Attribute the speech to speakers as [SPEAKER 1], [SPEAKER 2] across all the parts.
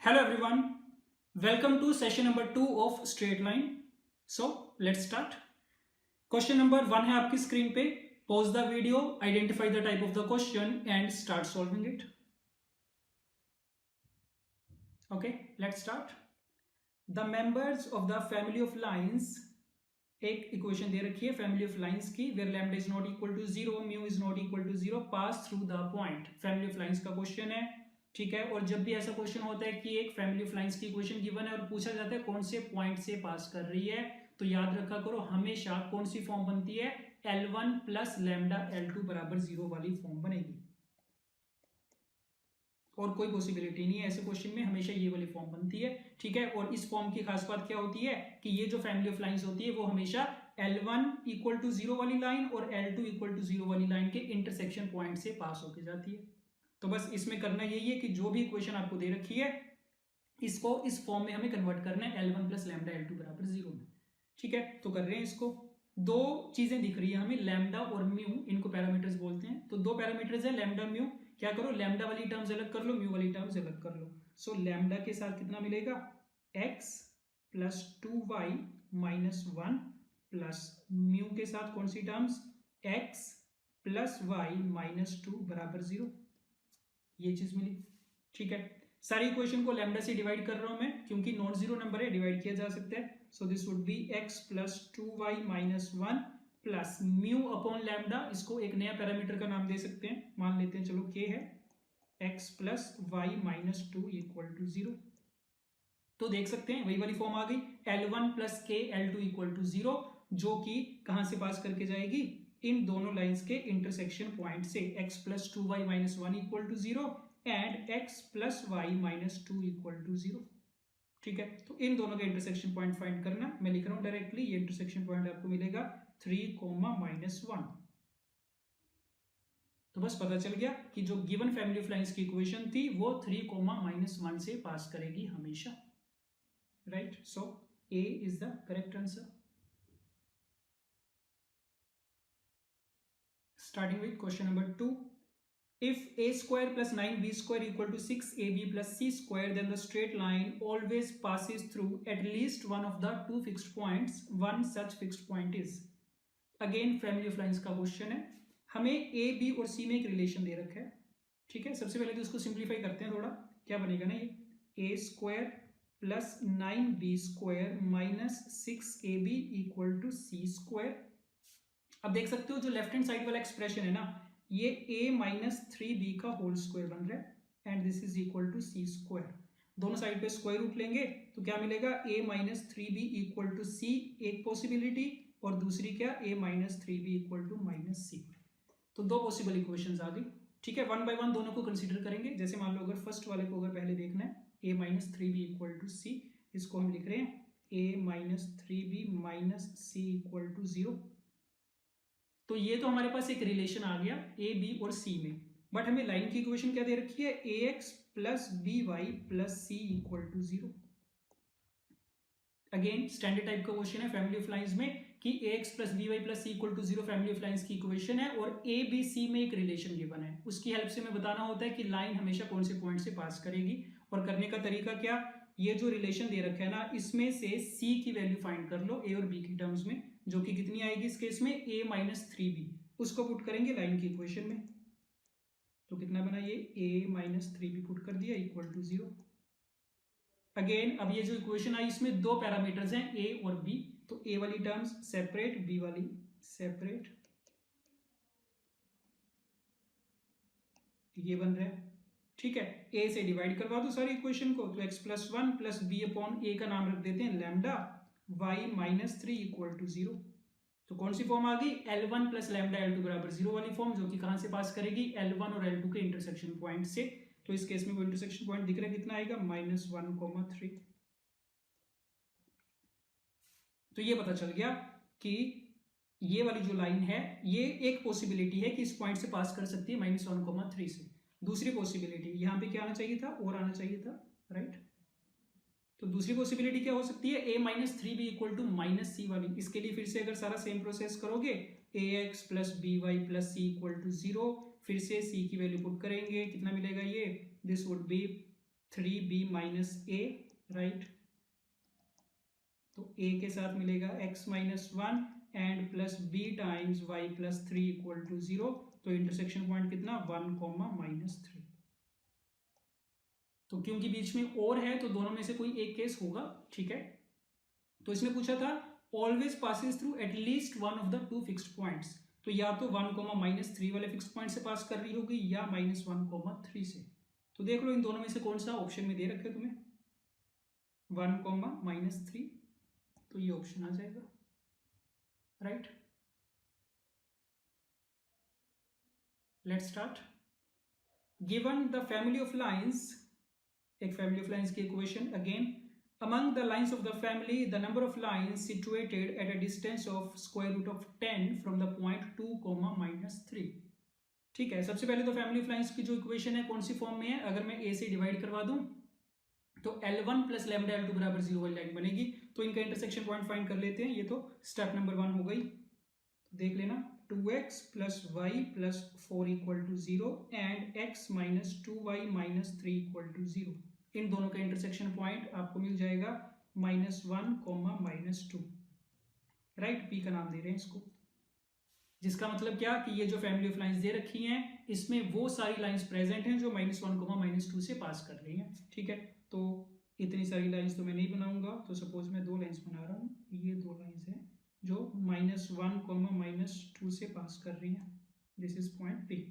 [SPEAKER 1] Hello everyone, welcome to session number 2 of straight line. So let's start. Question number 1 है आपकी screen पे. Pause the video, identify the type of the question and start solving it. Okay, let's start. The members of the family of lines, एक equation दे रखी है family of lines की, where lambda is not equal to 0, mu is not equal to 0, pass through the point. Family of lines का question है, ठीक है. और जब भी ऐसा क्वेश्चन होता है कि एक फैमिली ऑफ लाइंस की इक्वेशन गिवन है और पूछा जाता है कौन से पॉइंट से पास कर रही है, तो याद रखा करो हमेशा कौन सी फॉर्म बनती है, L1 प्लस लैम्डा L2 बराबर 0 वाली फॉर्म बनेगी. और कोई पॉसिबिलिटी नहीं है ऐसे क्वेश्चन में, हमेशा ये वाली फॉर्म बनती है, ठीक है. और इस फॉर्म की खास बात क्या होती है कि ये जो फैमिली ऑफ लाइंस होती है वो हमेशा L1 इक्वल टू 0 वाली लाइन और L2 इक्वल टू 0 वाली लाइन के इंटरसेक्शन पॉइंट से पास होके जाती है. तो बस इसमें करना यही है कि जो भी इक्वेशन आपको दे रखी है इसको इस फॉर्म में हमें कन्वर्ट करना है L1 प्लस लैम्डा L2 बराबर 0 में, ठीक है. तो कर रहे हैं इसको. दो चीजें दिख रही है हमें, लैम्डा और म्यू, इनको पैरामीटर्स बोलते हैं. तो दो पैरामीटर्स है लैम्डा म्यू. क्या करो, लैम्डा वाली टर्म्स अलग कर लो, म्यू वाली टर्म्स अलग कर लो. सो लैम्डा के साथ कितना मिलेगा, x plus 2y minus 1 plus mu के साथ कौन सी terms, x plus Y minus 2 बराबर 0. ये चीज मिली, ठीक है. सारी इक्वेशन को लैम्डा से डिवाइड कर रहा हूं मैं क्योंकि नॉन जीरो नंबर है, डिवाइड किया जा सकता है. So this would B x plus 2y minus 1 plus mu upon lambda. इसको एक नया पैरामीटर का नाम दे सकते हैं, मान लेते हैं चलो k है, x plus Y minus 2 equal to 0. तो देख सकते हैं वही वाली फॉर्म आ गई, L1 plus k L2 equal to 0, जो कि कहां से पास करके जाएगी, इन दोनों लाइंस के इंटरसेक्शन पॉइंट से. x plus 2y minus 1 equal to 0 and x plus Y minus 2 equal to 0, ठीक है. तो इन दोनों के इंटरसेक्शन पॉइंट फाइंड करना. मैं लिख रहा हूं डायरेक्टली, ये इंटरसेक्शन पॉइंट आपको मिलेगा 3, -1. तो बस पता चल गया कि जो गिवन फैमिली ऑफ लाइंस की इक्वेशन थी वो 3, -1 से पास करेगी हमेशा, right. So A is the correct answer. Starting with question number 2. If a square plus 9b square equal to 6ab plus c square, then the straight line always passes through at least one of the two fixed points. One such fixed point is. Again family of lines का question है. हमें a b और c में एक relation दे रखा है, ठीक है. सबसे पहले तो इसको सिंप्लीफाई करते हैं थोड़ा. क्या बनेगा ना, ये a square plus 9b square minus 6ab equal to c square. अब देख सकते हो जो लेफ्ट हैंड साइड वाला एक्सप्रेशन है ना, ये a माइनस 3b का होल स्क्वायर बन रहा है and this is equal to c square. दोनों साइड पे स्क्वायर रूट लेंगे तो क्या मिलेगा, a minus 3b equal to c एक पॉसिबिलिटी, और दूसरी क्या, a minus 3b equal to minus c. तो दो पॉसिबल इक्वेशंस आ गई, ठीक है. वन बाय वन दोनों को कंसीडर करेंगे. जैसे मान लो अगर फर्स्ट वाले को अगर पहले देखना है, a minus 3b equal to c, इसको हम लिख रहे हैं a minus 3b minus c equal to 0. तो ये तो हमारे पास एक रिलेशन आ गया ए बी और सी में. बट हमें लाइन की इक्वेशन क्या दे रखी है, A X plus B Y plus C equal to 0. Again standard type का क्वेश्चन है फैमिली ऑफ लाइंस में कि A X plus B Y plus C equal to 0 family of lines की इक्वेशन है और ए बी सी में एक relation given है. उसकी हेल्प से हमें बताना होता है कि लाइन हमेशा कौन से पॉइंट से पास करेगी. और करने का तरीका क्या, ये जो रिलेशन दे रखा है ना, इसमें से सी की वैल्यू फाइंड कर लो ए और बी की टर्म्स में, जो कि कितनी आएगी इस केस में, a माइनस 3b. उसको पुट करेंगे लाइन की इक्वेशन में, तो कितना बना, ये a माइनस 3b पुट कर दिया इक्वल टू 0. अगेन अब ये जो इक्वेशन आई इसमें दो पैरामीटर्स हैं a और b, तो a वाली टर्म्स सेपरेट, b वाली सेपरेट, ये बन रहा है, ठीक है. a से डिवाइड करवा दो सारी इक्वेशन को, तो x plus 1 plus b upon a का नाम रख देते हैं lambda, y minus 3 equal to 0. तो कौन सी फॉर्म आ गई, L1 प्लस लैम्डा L2 बराबर 0 वाली फॉर्म, जो कि कहां से पास करेगी, L1 और L2 के इंटरसेक्शन पॉइंट से. तो इस केस में वो इंटरसेक्शन पॉइंट दिख रहा है, कितना आएगा, -1, 3. तो ये पता चल गया कि ये वाली जो लाइन है ये एक पॉसिबिलिटी है कि इस पॉइंट से पास कर सकती है -1, 3 से. दूसरी पॉसिबिलिटी यहाँ पे क्या आना चाहिए था, और आना चाहिए था, राइट. तो दूसरी पॉसिबिलिटी क्या हो सकती है, a minus 3b equal to minus C वाली. इसके लिए फिर से अगर सारा सेम प्रोसेस करोगे, ax plus B Y plus C equal to 0, फिर से c की वैल्यू पुट करेंगे, कितना मिलेगा, ये this would be 3b minus a, right. तो a के साथ मिलेगा x minus 1 and plus b times y plus 3 equal to 0। तो इंटरसेक्शन पॉइंट कितना 1 कॉमा माइनस 3। तो क्योंकि बीच में और है तो दोनों में से कोई एक केस होगा, ठीक है। तो इसमें पूछा था always passes through at least one of the two fixed points. तो या तो 1 कॉमा माइनस 3 वाले फिक्स्ड पॉइंट से पास कर रही होगी या माइनस 1 कॉमा 3 से। तो देख लो इन दोनों में से कौन सा ऑप्शन में दे रखे तुम्हें 1 कॉमा माइनस 3, तो ये ऑप्शन आ जाएगा, right. Let's start. Given the family of lines, एक फैमिली ऑफ लाइंस की equation again. Among the lines of the family, the number of lines situated at a distance of square root of 10 from the point 2, minus 3। ठीक है, सबसे पहले तो family of lines की जो equation है कौन सी फॉर्म में है, अगर मैं a से डिवाइड करवा दूं तो L1 प्लस लैम्डा L2 बराबर 0 वाली लाइन बनेगी। तो इनका इंटरसेक्शन पॉइंट फाइंड कर लेते हैं। ये तो स्टेप नंबर 1 हो गई, देख लेना 2x plus y plus 4 equal to 0 and x minus 2y minus 3 equal to 0। इन दोनों का इंटरसेक्शन पॉइंट आपको मिल जाएगा -1 कॉमा -2, राइट। p का नाम दे रहे हैं इसको, जिसका मतलब क्या कि ये जो फैमिली ऑफ लाइंस दे रखी हैं इसमें वो सारी लाइंस प्रेजेंट हैं जो -1 कॉमा -2 से पास कर रही हैं, ठीक है। तो इतनी सारी लाइंस तो मैं नहीं बनाऊंगा, तो सपोज मैं 2 लाइंस बना रहा हूँ। ये 2 लाइंस हैं जो -1 कॉमा -2 से पास कर रही हैं। दिस इज पॉइंट p,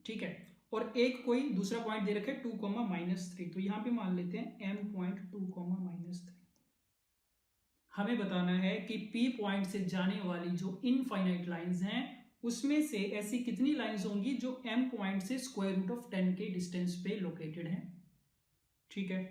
[SPEAKER 1] ठीक है। और एक कोई दूसरा पॉइंट दे रखे 2 कॉमा -3, तो यहां पे मान लेते हैं m पॉइंट 2 कॉमा -3। हमें बताना है कि p पॉइंट से जाने वाली जो इनफाइनाइट लाइंस हैं उसमें से ऐसी कितनी लाइंस होंगी जो m पॉइंट से स्क्वायर रूट ऑफ 10 के डिस्टेंस पे लोकेटेड हैं, ठीक है।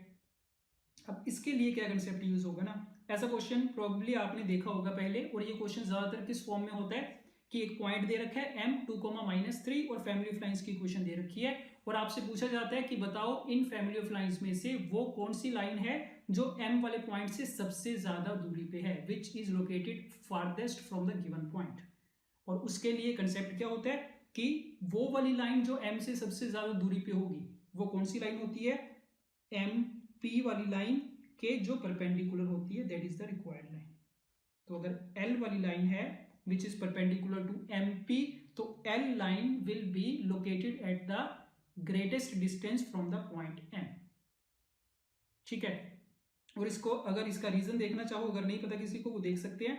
[SPEAKER 1] अब इसके लिए क्या कंसेप्ट यूज होगा ना, ऐसा क्वेश्चन प्रोबेबली आपने देखा होगा पहले, और ये क्वेश्चन ज्यादातर किस फॉर्म में होता है कि एक पॉइंट दे रखा है m 2 -3 और फैमिली ऑफ लाइंस की इक्वेशन दे रखी है और आपसे पूछा जाता है कि बताओ इन फैमिली ऑफ लाइंस में से वो कौन सी लाइन है जो m वाले पॉइंट से सबसे ज्यादा दूरी पे है, which is located farthest from the given point. और उसके लिए कंसेप्ट क्या होता है कि वो वाली लाइन जो m से सबसे ज्यादा दूरी पे होगी वो कौन सी लाइन होती है, MP वाली लाइन के जो परपेंडिकुलर होती है, that is the required line. तो अगर L वाली लाइन है which is perpendicular to MP, तो L line will be located at the greatest distance from the point M, ठीक है। और इसको अगर इसका रीजन देखना चाहो, अगर नहीं पता किसी को, वो देख सकते हैं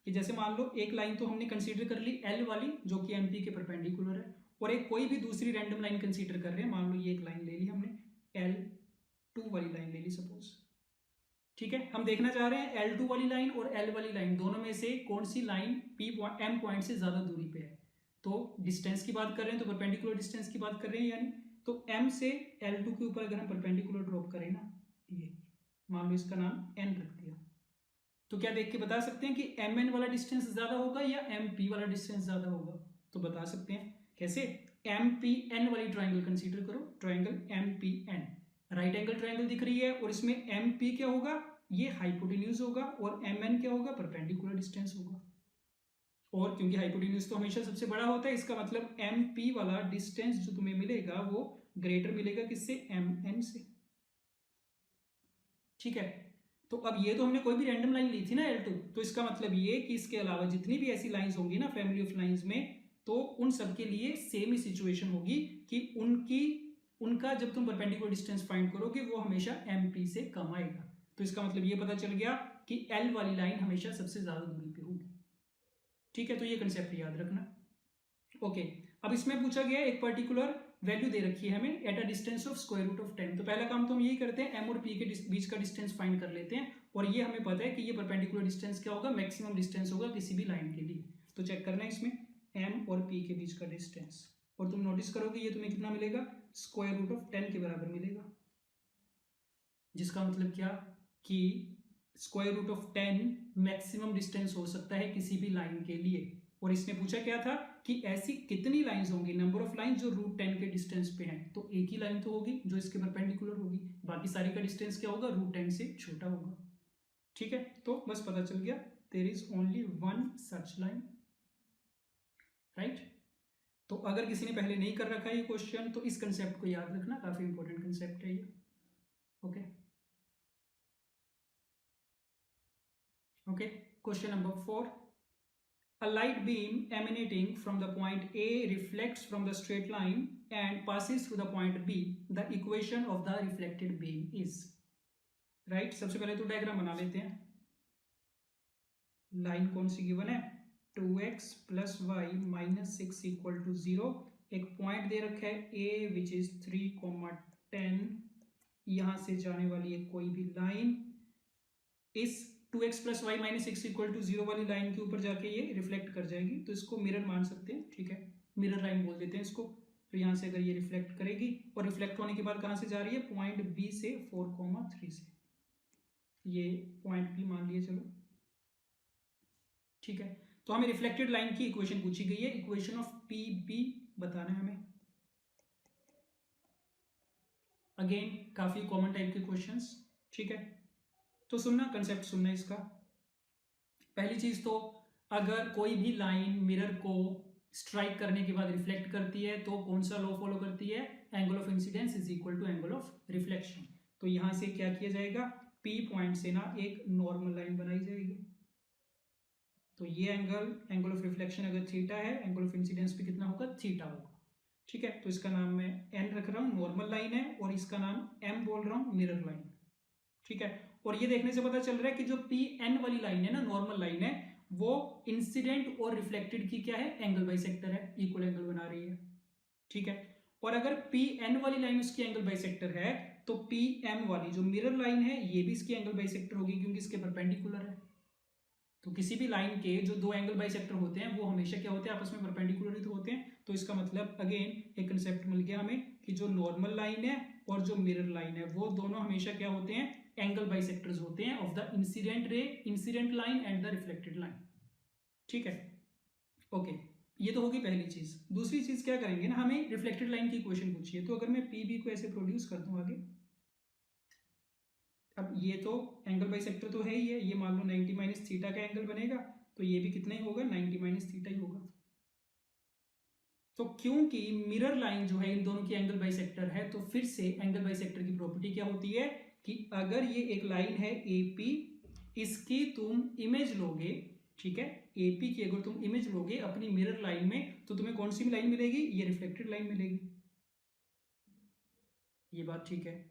[SPEAKER 1] कि जैसे मान लो एक लाइन तो हमने कंसीडर कर ली L वाली जो कि MP के परपेंडिकुलर है, और एक कोई भी दूसरी रैंडम लाइन कंसीडर कर रहे हैं। मान लो ये एक लाइन ले ली हमने, L2 वाली लाइन ले ली सपोज, ठीक है। हम देखना चाह रहे हैं L2 वाली लाइन और L वाली लाइन दोनों में से कौन सी लाइन M पॉइंट से ज्यादा दूरी पे है। तो डिस्टेंस की बात कर रहे हैं तो परपेंडिकुलर डिस्टेंस की बात कर रहे हैं, यानी तो M से L2 के ऊपर अगर हम परपेंडिकुलर ड्रॉप करें ना, ये मान लो इसका नाम N रख दिया, तो क्या देख के बता सकते हैं कि MN वाला डिस्टेंस ज्यादा होगा या MP वाला डिस्टेंस ज्यादा होगा। तो बता सकते हैं कैसे, MPN वाली ट्राइंगल कंसीडर करो, triangle MPN right angle triangle दिख रही है और इसमें MP क्या होगा, ये हाइपोटेन्यूज होगा, और MN क्या होगा, परपेंडिकुलर डिस्टेंस होगा। और क्योंकि हाइपोटेन्यूज तो हमेशा सबसे बड़ा होता है, इसका मतलब MP वाला डिस्टेंस जो तुम्हें मिलेगा वो ग्रेटर मिलेगा किससे, MN से, ठीक है। तो अब ये तो हमने कोई भी रैंडम लाइन ली थी ना L2, तो इसका मतलब ये कि इसके अलावा जितनी भी ऐसी लाइंस होंगी ना फैमिली ऑफ लाइंस में, तो उन सब के लिए सेम ही सिचुएशन होगी कि उनका जब तुम परपेंडिकुलर डिस्टेंस फाइंड करोगे वो हमेशा MP से कम आएगा। तो इसका मतलब ये पता चल गया कि L वाली लाइन हमेशा सबसे ज्यादा दूरी पे होगी, ठीक है। तो ये कंसेप्ट याद रखना, ओके। अब इसमें पूछा गया एक पर्टिकुलर वैल्यू दे रखी है हमें at a distance of square root of 10। तो पहला काम तो हम यही करते हैं, M और P के बीच का डिस्टेंस फाइंड कर लेते हैं, और ये हमें पता है कि ये परपेंडिकुलर डिस्टेंस क्या होगा, मैक्सिमम डिस्टेंस होगा किसी भी लाइन के लिए। तो चेक करना है इसमें M और P के बीच का डिस्टेंस, और तुम नोटिस करोगे ये तुम्हें कितना मिलेगा, स्क्वायर रूट ऑफ 10 के बराबर मिलेगा, जिसका मतलब क्या कि square root of 10 maximum distance हो सकता है किसी भी लाइन के लिए। और इसने पूछा क्या था कि ऐसी कितनी लाइंस होंगी, नंबर ऑफ लाइंस जो रूट 10 के डिस्टेंस पे हैं। तो एक ही लाइन तो होगी जो इसके परपेंडिकुलर होगी, बाकी सारी का डिस्टेंस क्या होगा, रूट 10 से छोटा होगा, ठीक है। तो बस पता चल गया, there is only one such line, right. तो अगर किसी ने पहले नहीं कर रखा है ये क्वेश्चन तो इस कंसेप्ट को याद रखना, काफी इंपॉर्टेंट कंसेप्ट है ये। Okay okay, question number 4, a light beam emanating from the point A reflects from the straight line and passes through the point B. The equation of the reflected beam is, right? सबसे पहले तो diagram बना लेते हैं। Line कौन सी given है, 2x plus Y minus 6 equal to 0। एक point दे रखा है A विच इज 3,10, यहां से जाने वाली है कोई भी लाइन इस 2x plus Y minus 6 equal to 0 वाली लाइन के ऊपर जाके ये रिफ्लेक्ट कर जाएगी, तो इसको मिरर मान सकते हैं, ठीक है, मिरर लाइन बोल देते हैं इसको। तो यहाँ से अगर ये रिफ्लेक्ट करेगी और रिफ्लेक्ट होने के बाद कहाँ से जा रही है, पॉइंट बी से 4,3 से, ये पॉइंट बी मान लिए चलो, ठीक है। तो हमें रिफ्लेक्टेड लाइन की इक्वेशन पूछी गई है, इक्वेशन ऑफ पी बी बताना है हमें। अगेन काफी कॉमन टाइप के क्वेश्चंस, ठीक है। तो सुनना, कंसेप्ट सुनना इसका। पहली चीज तो अगर कोई भी लाइन मिरर को स्ट्राइक करने के बाद रिफ्लेक्ट करती है तो कौन सा लॉ फॉलो करती है, angle of incidence is equal to angle of reflection. तो यहां से क्या किया जाएगा, पी पॉइंट से ना एक नॉर्मल लाइन बनाई जाएगी। तो ये एंगल ऑफ रिफ्लेक्शन अगर थीटा है, एंगल ऑफ इंसिडेंस भी कितना होगा, थीटा होगा, ठीक है। तो इसका नाम मैं एन रख रहा हूं, नॉर्मल लाइन है, और इसका नाम एम बोल रहा हूं, मिरर लाइन, ठीक है। और ये देखने से पता चल रहा है कि जो पी एन वाली लाइन है ना, नॉर्मल लाइन है, वो इंसिडेंट और रिफ्लेक्टेड की क्या है, एंगल बाइसेक्टर है, इक्वल एंगल बना रही है, ठीक है। और अगर पी एन वाली लाइन उसकी एंगल बाइसेक्टर है तो पी एम वाली जो मिरर लाइन है ये भी इसकी एंगल बाइसेक्टर होगी, क्योंकि इसके परपेंडिकुलर है। तो किसी भी लाइन के जो दो एंगल बाइसेक्टर होते हैं वो हमेशा क्या होते हैं, आपस में परपेंडिकुलर ही तो होते हैं। तो इसका मतलब अगेन एक कंसेप्ट मिल गया हमें कि जो नॉर्मल लाइन है और जो मिरर लाइन है वो दोनों हमेशा क्या होते हैं, एंगल बाइसेक्टर्स होते हैं of the incident ray, incident line and the reflected line, ठीक है। ओके, ये तो होगी पहली चीज। दूसरी चीज क्या करेंगे ना, हमें रिफ्लेक्टेड लाइन की इक्वेशन पूछी है, तो अगर मैं पी बी को ऐसे प्रोड्यूस कर दूं आगे, अब ये तो एंगल बाइसेक्टर तो है ही है, ये मान लो 90 माइनस थीटा का एंगल बनेगा, तो ये भी कितना ही होगा, 90 माइनस थीटा ही होगा। तो क्योंकि मिरर लाइन जो है इन दोनों की एंगल बाइसेक्टर है, तो फिर से एंगल बाइसेक्टर की प्रॉपर्टी क्या होती है कि अगर ये एक लाइन है एपी, इसकी तुम इमेज लोगे, ठीक है, एपी की अगर तुम इमेज लोगे अपनी मिरर लाइन में, तो तुम्हें कौन सी लाइन मिलेगी, ये रिफ्लेक्टेड लाइन मिलेगी। ये बात ठीक है।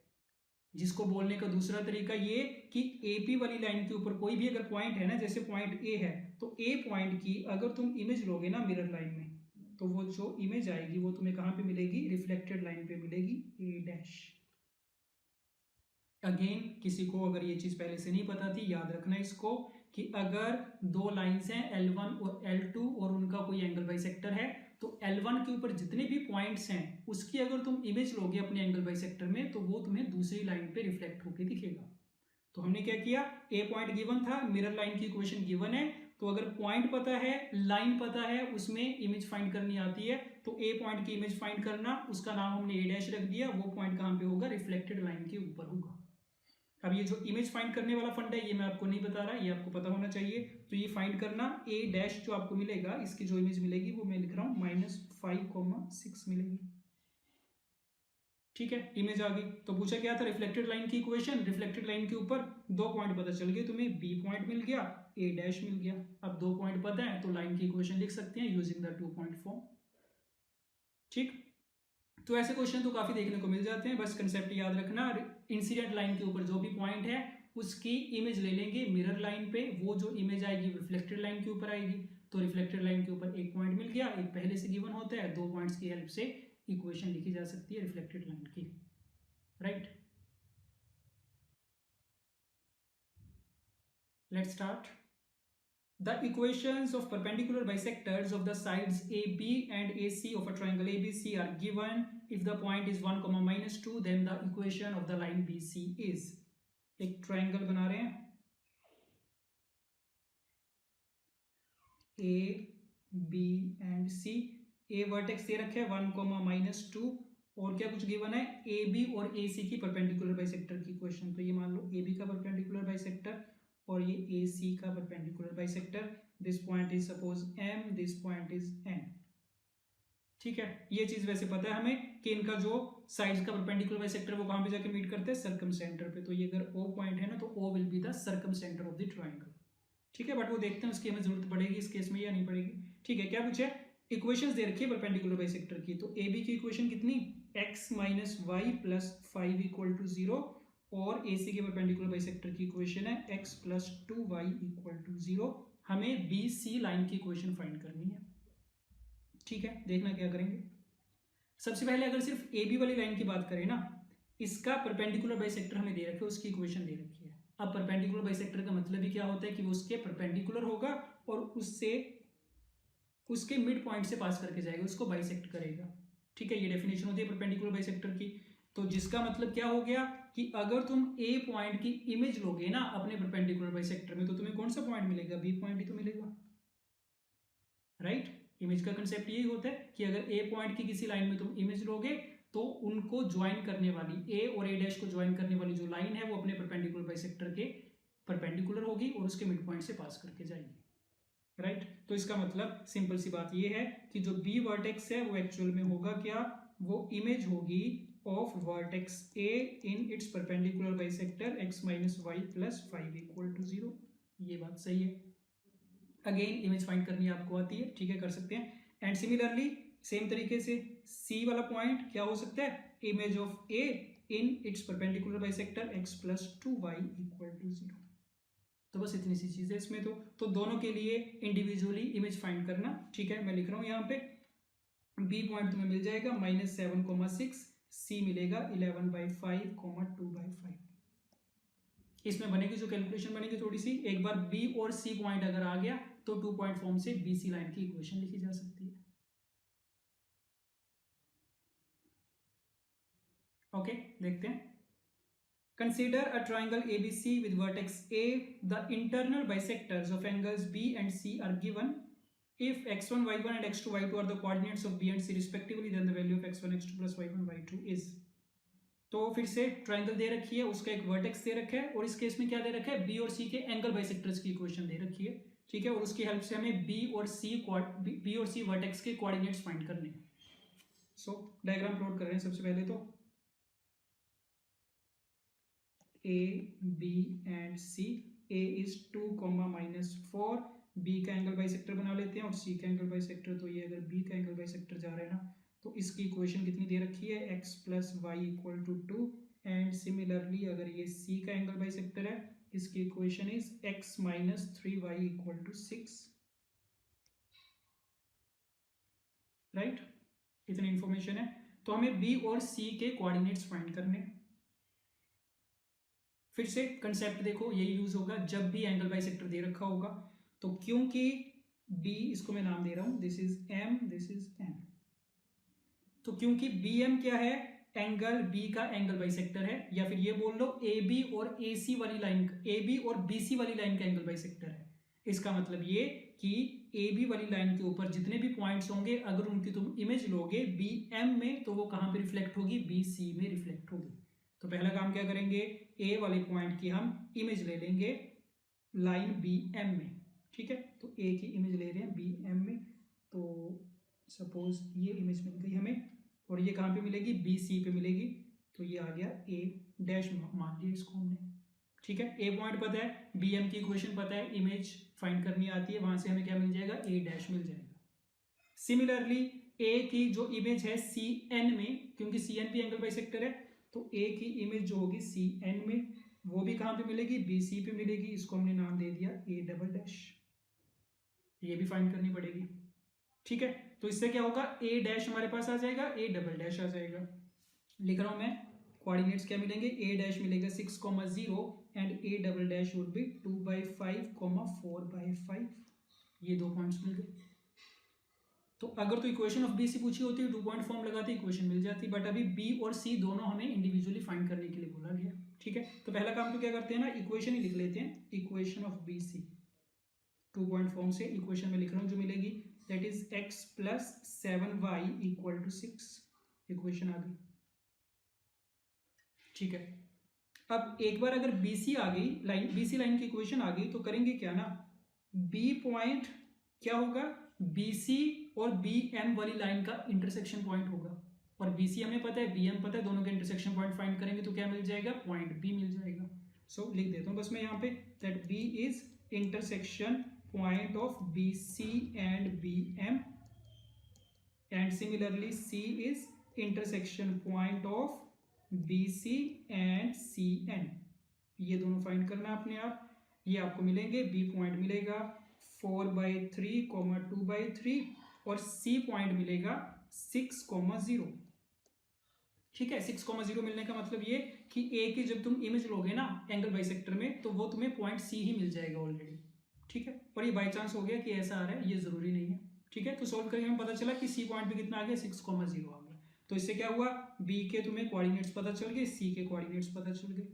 [SPEAKER 1] जिसको बोलने का दूसरा तरीका ये कि एपी वाली लाइन के ऊपर कोई भी अगर पॉइंट है ना, जैसे पॉइंट ए है, तो ए पॉइंट की अगर तुम इमेज लोगे ना मिरर लाइन में, तो वो जो इमेज आएगी वो तुम्हें कहां पे मिलेगी, रिफ्लेक्टेड लाइन पे मिलेगी, ए डैश। अगेन किसी को अगर ये चीज पहले से नहीं पता थी, याद रखना इसको कि अगर दो लाइंस हैं L1 और L2 और उनका कोई एंगल बाइसेक्टर है, तो L1 के ऊपर जितने भी पॉइंट्स हैं उसकी अगर तुम इमेज लोगे अपने एंगल बाइसेक्टर में, तो वो तुम्हें दूसरी लाइन पे रिफ्लेक्ट होकर दिखेगा। तो हमने क्या किया, ए पॉइंट गिवन था, मिरर लाइन की इक्वेशन गिवन है, तो अगर पॉइंट पता है, लाइन पता है, उसमें इमेज फाइंड करनी आती है, तो ए पॉइंट की इमेज फाइंड करना, उसका नाम हमने ए डैश रख दिया, वो पॉइंट कहां पे होगा, रिफ्लेक्टेड लाइन के ऊपर होगा। अब ये जो इमेज फाइंड करने वाला फंड है ये मैं आपको नहीं बता रहा, ये आपको पता होना चाहिए। तो ये फाइंड करना, ए डैश जो आपको मिलेगा, इसकी जो इमेज मिलेगी वो मैं लिख रहा हूं -5,6 मिलेगी, ठीक है। इमेज आ गई, तो पूछा क्या था, रिफ्लेक्टेड लाइन की इक्वेशन, रिफ्लेक्टेड लाइन के ऊपर दो पॉइंट पता चल गए तुम्हें, बी पॉइंट मिल गया, ए डैश मिल गया। अब दो पॉइंट पता है तो लाइन की इक्वेशन लिख सकते हैं यूजिंग द 2 पॉइंट फॉर्म, ठीक। तो ऐसे क्वेश्चन तो काफी देखने को मिल जाते हैं, बस कंसेप्ट याद रखना, इंसिडेंट लाइन के ऊपर जो भी पॉइंट है उसकी इमेज ले लेंगे मिरर लाइन पे, वो जो इमेज आएगी रिफ्लेक्टेड लाइन के ऊपर आएगी। तो रिफ्लेक्टेड लाइन के ऊपर एक पॉइंट मिल गया, एक पहले से गिवन होता है, दो पॉइंट्स की हेल्प से इक्वेशन लिखी जा सकती है रिफ्लेक्टेड लाइन की, right. Let's start. The equations of perpendicular bisectors of the sides AB and AC of a triangle ABC are given. If the point is 1, -2, then the equation of the line BC is, एक triangle बना रहे हैं A, B and C, A vertex दे रखे हैं 1, -2, और क्या कुछ गिवन है, AB और AC की परपेंडिकुलर बाइसेक्टर की इक्वेशन। तो ये मान लो AB का परपेंडिकुलर बाइसेक्टर और ये AC का perpendicular bisector, this point is suppose M, this point is N, ठीक है, ये चीज वैसे पता है हमें कि इनका जो साइड्स का परपेंडिकुलर बाइसेक्टर वो कहां पे जाके मीट करते हैं, सर्कम सेंटर पे। तो ये अगर ओ पॉइंट है ना तो O will be the circumcentre of the triangle. ठीक है, बट वो देखते हैं उसकी हमें जरूरत पड़ेगी इस केस में या नहीं पड़ेगी। ठीक है, क्या पूछे, इक्वेशंस दे रखी है परपेंडिकुलर बाइसेक्टर की। तो ए बी की इक्वेशन कितनी, x minus y plus 5 equal to 0, और ए सी के परपेंडिकुलर बाइसेक्टर की इक्वेशन है x plus 2y equal to 0। हमें बी सी लाइन की इक्वेशन फाइंड करनी है। ठीक है, देखना क्या करेंगे। सबसे पहले अगर सिर्फ ए बी वाली लाइन की बात करें ना, इसका परपेंडिकुलर बाइसेक्टर हमें दे रखे है, उसकी इक्वेशन दे रखी है। अब परपेंडिकुलर बाइसेक्टर का मतलब ही क्या होता है कि वो उसके परपेंडिकुलर होगा और उससे उसके मिड पॉइंट से पास करके जाएगा, उसको बाइसेक्ट करेगा। ठीक है, ये डेफिनेशन होती है परपेंडिकुलर बाइसेक्टर की। तो जिसका मतलब क्या हो गया कि अगर तुम ए पॉइंट की इमेज लोगे ना अपने परपेंडिकुलर बाइसेक्टर में, तो तुम्हें कौन सा पॉइंट मिलेगा, बी पॉइंट ही तो मिलेगा, राइट। इमेज का कंसेप्ट यही होता है कि अगर ए पॉइंट की किसी लाइन में तुम इमेज लोगे तो उनको ज्वाइन करने वाली, ए और ए डैश को ज्वाइन करने वाली जो लाइन है वो अपने परपेंडिकुलर बाइसेक्टर के परपेंडिकुलर होगी और उसके मिड पॉइंट से पास करके जाएगी, राइट। तो इसका मतलब सिंपल सी बात ये है कि जो बी वर्टेक्स है वो एक्चुअल में होगा क्या, वो इमेज होगी of vertex A in its perpendicular bisector x minus y plus 5 equal to 0। ये बात सही है। अगेन इमेज फाइंड करनी आपको आती है, ठीक है, कर सकते हैं। एंड सिमिलरली सेम तरीके से सी वाला पॉइंट क्या हो सकता है, image of A in its perpendicular bisector x plus 2y equal to 0। तो बस इतनी सी चीज है इसमें। तो दोनों के लिए इंडिविजुअली इमेज फाइंड करना। ठीक है, मैं लिख रहा हूं यहाँ पे, बी पॉइंट तुम्हें मिल जाएगा -7,6, सी मिलेगा 11/5, 2/5। इसमें बनेगी जो कैलकुलेशन बनेगी थोड़ी सी, एक बार बी और सी पॉइंट अगर आ गया तो 2 पॉइंट फॉर्म से बी सी लाइन की इक्वेशन लिखी जा सकती है। ओके, देखते हैं। Consider a triangle ABC with vertex A. The internal bisectors of angles B and C are given. If x1, y1 and x2, y2 are the coordinates of B and C respectively, then the value of x1, x2 plus y1, y2 is. तो फिर से triangle दे रखी है, उसका एक vertex दे रखा है, और इस केस में क्या दे रखा है, बी और सी के एंगल बाइसेक्टर्स की इक्वेशन दे रखी है। ठीक है, और उसकी हेल्प से हमें बी और सी वर्टेक्स के कोऑर्डिनेट्स फाइंड करने हैं। सो डायग्राम प्लॉट कर रहे हैं सबसे पहले तो A, B and C. A is 2, -4. B का एंगल बाइसेक्टर बना लेते हैं और C का एंगल बाइसेक्टर। तो ये अगर B का एंगल बाइसेक्टर जा रहा है ना, तो इसकी इक्वेशन कितनी दे रखी है, x plus y equal to 2। And similarly अगर ये C का एंगल बाइसेक्टर है, इसकी equation is x minus 3y equal to 6, right. इतनी इंफॉर्मेशन है। तो हमें B और C के कोऑर्डिनेट्स फाइंड करने हैं। फिर से कंसेप्ट देखो, यही यूज होगा जब भी एंगल बाइसेक्टर दे रखा होगा। तो क्योंकि B, इसको मैं नाम दे रहा हूं, this is M, this is N। तो क्योंकि BM क्या है, एंगल B का एंगल बाइसेक्टर है, या फिर ये बोल लो AB और AC वाली लाइन, AB और BC वाली लाइन का एंगल बाइसेक्टर है। इसका मतलब ये कि AB वाली लाइन के ऊपर जितने भी पॉइंट्स होंगे, अगर उनकी तुम इमेज लोगे BM में, तो वो कहां पे रिफ्लेक्ट होगी, BC में रिफ्लेक्ट होगी। तो पहला काम क्या करेंगे, ए वाले पॉइंट की हम इमेज ले लेंगे लाइन BM में। ठीक है, तो ए की इमेज ले रहे हैं BM में। तो सपोज ये इमेज मिल गई हमें, और ये कहाँ पे मिलेगी, BC पे मिलेगी। तो ये आ गया A डैश, मान लिया इसको हमने। ठीक है, ए पॉइंट पता है, BM की इक्वेशन पता है, इमेज फाइंड करनी आती है, वहां से हमें क्या मिल जाएगा, A डैश मिल जाएगा। सिमिलरली ए की जो इमेज है CN में, क्योंकि CN भी एंगल बाइसेक्टर है, तो ए की इमेज जो होगी CN में, वो भी कहां पे मिलेगी, BC पे मिलेगी। इसको हमने नाम दे दिया A डबल डैश। ये भी फाइंड करनी पड़ेगी। ठीक है, तो इससे क्या होगा, A डैश हमारे पास आ जाएगा, A डबल डैश आ जाएगा। लिख रहा हूं मैं, कोऑर्डिनेट्स क्या मिलेंगे, A डैश मिलेगा 6,0 and A double dash would be 2/5, 4/5। ये दो पॉइंट्स मिल गए। तो अगर तो इक्वेशन ऑफ बी सी पूछी होती है, 2 पॉइंट फॉर्म लगाते इक्वेशन मिल जाती, बट अभी बी और सी दोनों हमें इंडिविजुअली फाइंड करने के लिए बोला गया। ठीक है, तो पहला काम तो क्या करते हैं ना, इक्वेशन ही लिख लेते हैं, equation of B C 2 point form से इक्वेशन में लिख रहा हूं जो मिलेगी, that is x plus 7y equal to 6। Equation आ गई। ठीक है, अब एक बार अगर BC आ गई लाइन, BC लाइन की इक्वेशन आ गई, तो करेंगे क्या ना, B पॉइंट क्या होगा, BC और बी एम वाली लाइन का इंटरसेक्शन पॉइंट होगा, और बी सी हमें पता है, बी एम पता है, दोनों के इंटरसेक्शन पॉइंट फाइंड करेंगे तो क्या मिल जाएगा, पॉइंट बी मिल जाएगा। सो लिख देता हूँ बस मैं यहाँ पे, that B is intersection point of B C and B M, and similarly C is intersection point of B C and C N. ये दोनों फाइंड करना है अपने आप। ये आपको मिलेंगे, बी पॉइंट मिलेगा 4/3, 2/3, और सी पॉइंट मिलेगा 6,0। ठीक है, 6,0 मिलने का मतलब ये कि ए की जब तुम इमेज लोगे ना एंगल बाइसेक्टर में, तो वो तुम्हें पॉइंट सी ही मिल जाएगा ऑलरेडी। ठीक है, पर ये बाई चांस हो गया कि ऐसा आ रहा है, ये जरूरी नहीं है। ठीक है, तो सोल्व करके हमें पता चला कि सी पॉइंट पे कितना आ गया, 6,0 आ गया। तो इससे क्या हुआ, बी के तुम्हें कोऑर्डिनेट्स पता चल गए, सी के कोऑर्डिनेट्स पता चल गए।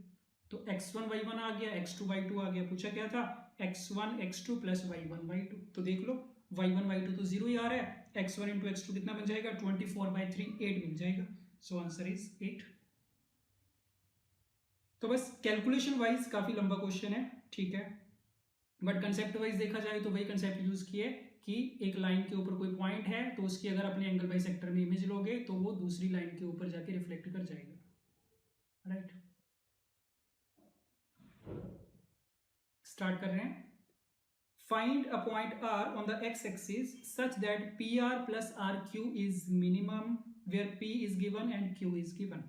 [SPEAKER 1] तो x1 y1 आ गया, x2 y2 आ गया। पूछा क्या था, x1 x2 plus y1 y2। तो देख लो y1 y2 तो 0 ही आ रहा है, x1 इंटू x2 कितना बन जाएगा, 24/3, 8 मिल जाएगा। So answer is 8। तो बस कैलकुलेशन वाइज काफी लंबा क्वेश्चन है, ठीक है, बट कंसेप्ट वाइज देखा जाए तो वही कंसेप्ट यूज किए कि एक लाइन के ऊपर कोई पॉइंट है तो उसकी अगर अपने एंगल बाइसेक्टर में इमेज लोगे तो वो दूसरी लाइन के ऊपर जाके रिफ्लेक्ट कर जाएगा, राइट। स्टार्ट कर रहे हैं। Find a point R on the x-axis such that PR plus RQ is minimum where P is given and Q is given।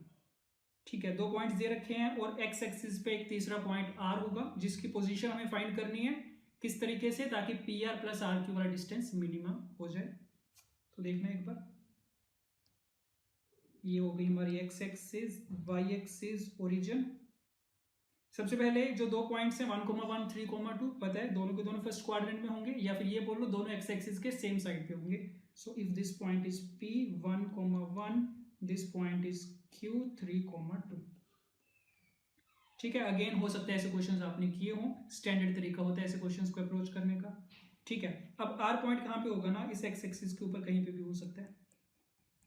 [SPEAKER 1] ठीक है, दो पॉइंट्स दे रखे हैं और x एक्सिस पे एक तीसरा पॉइंट R होगा जिसकी पोजीशन हमें फाइंड करनी है किस तरीके से, ताकि PR प्लस RQ वाला डिस्टेंस मिनिमम हो जाए। तो देखना एक बार, ये हो गई हमारी x axis, y axis, origin. सबसे पहले जो दो पॉइंट्स हैं 1,1, 3,2, पता है दोनों के दोनों फर्स्ट क्वाड्रेंट में होंगे, या फिर ये बोल लो दोनों एक्स एक्सिस के सेम साइड पे होंगे। So if this point is P 1,1, this point is Q 3,2। ठीक है, अगेन हो सकता है ऐसे क्वेश्चंस आपने किए हों, स्टैंडर्ड तरीका होता है ऐसे क्वेश्चंस को अप्रोच करने का। ठीक है, अब R पॉइंट कहाँ पे होगा ना, इस एक्स एक्सिस के ऊपर कहीं पे भी हो सकता है,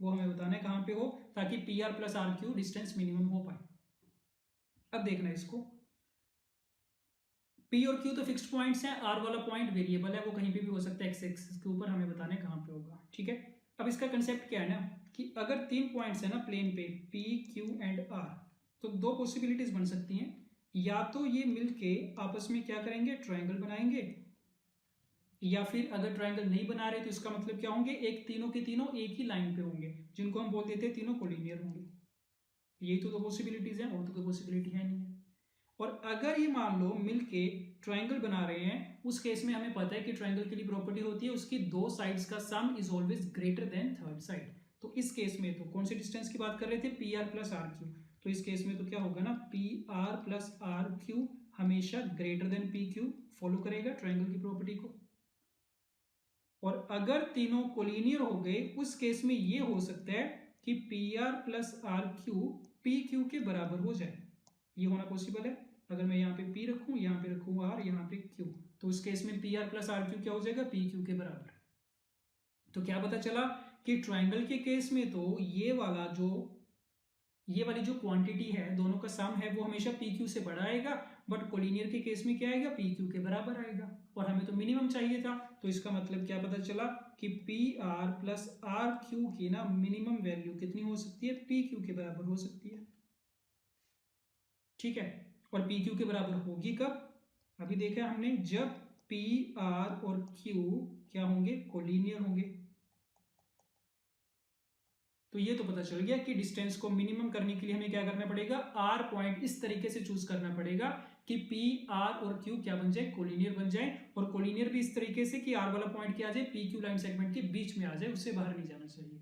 [SPEAKER 1] वो हमें बताना है कहाँ पे हो, ताकि PR plus RQ distance minimum हो पाए। अब देखना है इसको, P और Q तो फिक्स्ड पॉइंट्स हैं, R वाला पॉइंट वेरिएबल है, वो कहीं पे भी हो सकता है एक्स एक्सिस के ऊपर, हमें बताना है कहाँ पे होगा। ठीक है, अब इसका कंसेप्ट क्या है ना कि अगर तीन पॉइंट्स है ना प्लेन पे P, Q एंड R, तो दो पॉसिबिलिटीज बन सकती हैं, या तो ये मिलके आपस में क्या करेंगे, ट्रायंगल बनाएंगे, या फिर अगर ट्रायंगल नहीं बना रहे तो इसका मतलब क्या होंगे, एक तीनों के तीनों एक ही लाइन पे होंगे, जिनको हम बोल देते हैं तीनों कोलिनियर होंगे। यही तो दो पॉसिबिलिटीज हैं, और तो कोई पॉसिबिलिटी है नहीं है। और अगर ये मान लो मिलके ट्रायंगल बना रहे हैं, उस केस में हमें पता है कि ट्रायंगल की प्रॉपर्टी होती है उसकी दो साइड्स का सम is always greater than third side. तो इस केस में तो कौन से डिस्टेंस की बात कर रहे थे, PR प्लस RQ, तो इस केस में तो क्या होगा ना, PR प्लस RQ हमेशा ग्रेटर देन PQ फॉलो करेगा ट्रायंगल की प्रॉपर्टी को। और अगर तीनों कोलिनियर हो गए उस केस में ये हो सकता है कि PR प्लस RQ PQ के बराबर हो जाए, ये होना पॉसिबल है। अगर मैं यहाँ पे P रखूँ, यहाँ पे रखूँ R, यहाँ पे Q, तो उस केस में PR प्लस RQ क्या हो जाएगा, PQ के बराबर। तो क्या पता चला कि ट्रायंगल के केस में तो ये वाली जो क्वांटिटी है दोनों का सम है वो हमेशा PQ से बड़ा आएगा, बट कोलिनियर के केस में क्या आएगा, PQ के बराबर आएगा, और हमें तो मिनिमम चाहिए था। तो इसका मतलब क्या पता चला कि PR प्लस RQ की ना मिनिमम वैल्यू कितनी हो सकती है, PQ के बराबर हो सकती है। ठीक है, और PQ के बराबर होगी कब, अभी देखा हमने, जब PR और Q क्या होंगे, कोलिनियर होंगे। तो ये तो पता चल गया कि डिस्टेंस को मिनिमम करने के लिए हमें क्या करना पड़ेगा, R पॉइंट इस तरीके से चूज करना पड़ेगा कि PR और Q क्या बन जाए, कोलिनियर बन जाए, और कोलिनियर भी इस तरीके से कि R वाला पॉइंट क्या आ जाए, PQ लाइन सेगमेंट के बीच में आ जाए, उससे बाहर नहीं जाना चाहिए।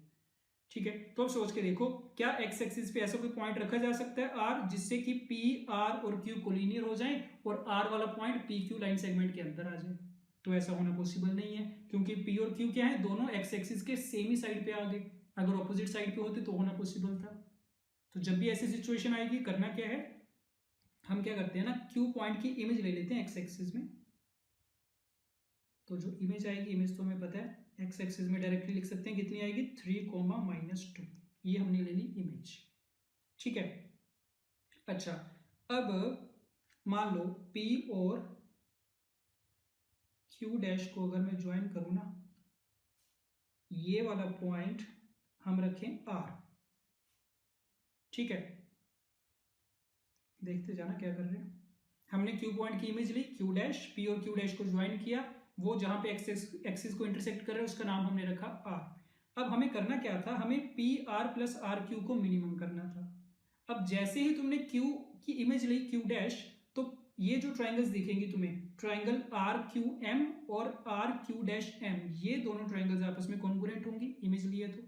[SPEAKER 1] ठीक है, तो अब सोच के देखो, क्या एक्स एक्सिस पे ऐसा कोई पॉइंट रखा जा सकता है R जिससे कि PR और Q कोलिनियर हो जाए और R वाला पॉइंट PQ लाइन सेगमेंट के अंदर आ जाए? तो ऐसा होना पॉसिबल नहीं है, क्योंकि P और Q क्या है, दोनों एक्स एक्सिस के सेम ही साइड पे आ गए। अगर ऑपोजिट साइड पे होते तो होना पॉसिबल था। तो जब भी ऐसी सिचुएशन आएगी, करना क्या है, हम क्या करते हैं ना, Q पॉइंट की इमेज ले लेते हैं एक्स एक्सिस में। तो जो इमेज आएगी, इमेज तो हमें पता है एक्स एक्सिस में डायरेक्टली लिख सकते हैं, कितनी आएगी, 3,-2, ये हमने ले ली इमेज। ठीक है, अच्छा, अब मान लो P और Q डैश को अगर मैं ज्वाइन करूं ना, ये वाला पॉइंट हम रखें R। ठीक है, देखते जाना क्या कर रहे हैं। हमने Q पॉइंट की इमेज ली, Q डैश, P और Q डैश को ज्वाइन किया, वो जहां पे एक्सिस को इंटरसेक्ट कर रहे हैं उसका नाम हमने रखा R। अब हमें करना क्या था, हमें PR प्लस RQ को मिनिमम करना था। अब जैसे ही तुमने Q की इमेज ली, Q डैश, तो ये जो ट्राइंगल्स दिखेंगी तुम्हें, ट्राइंगल RQM और RQ डैश M, ये दोनों ट्राइंगल्स आपस में कॉन्ग्रुएंट होंगी। इमेज लिए तो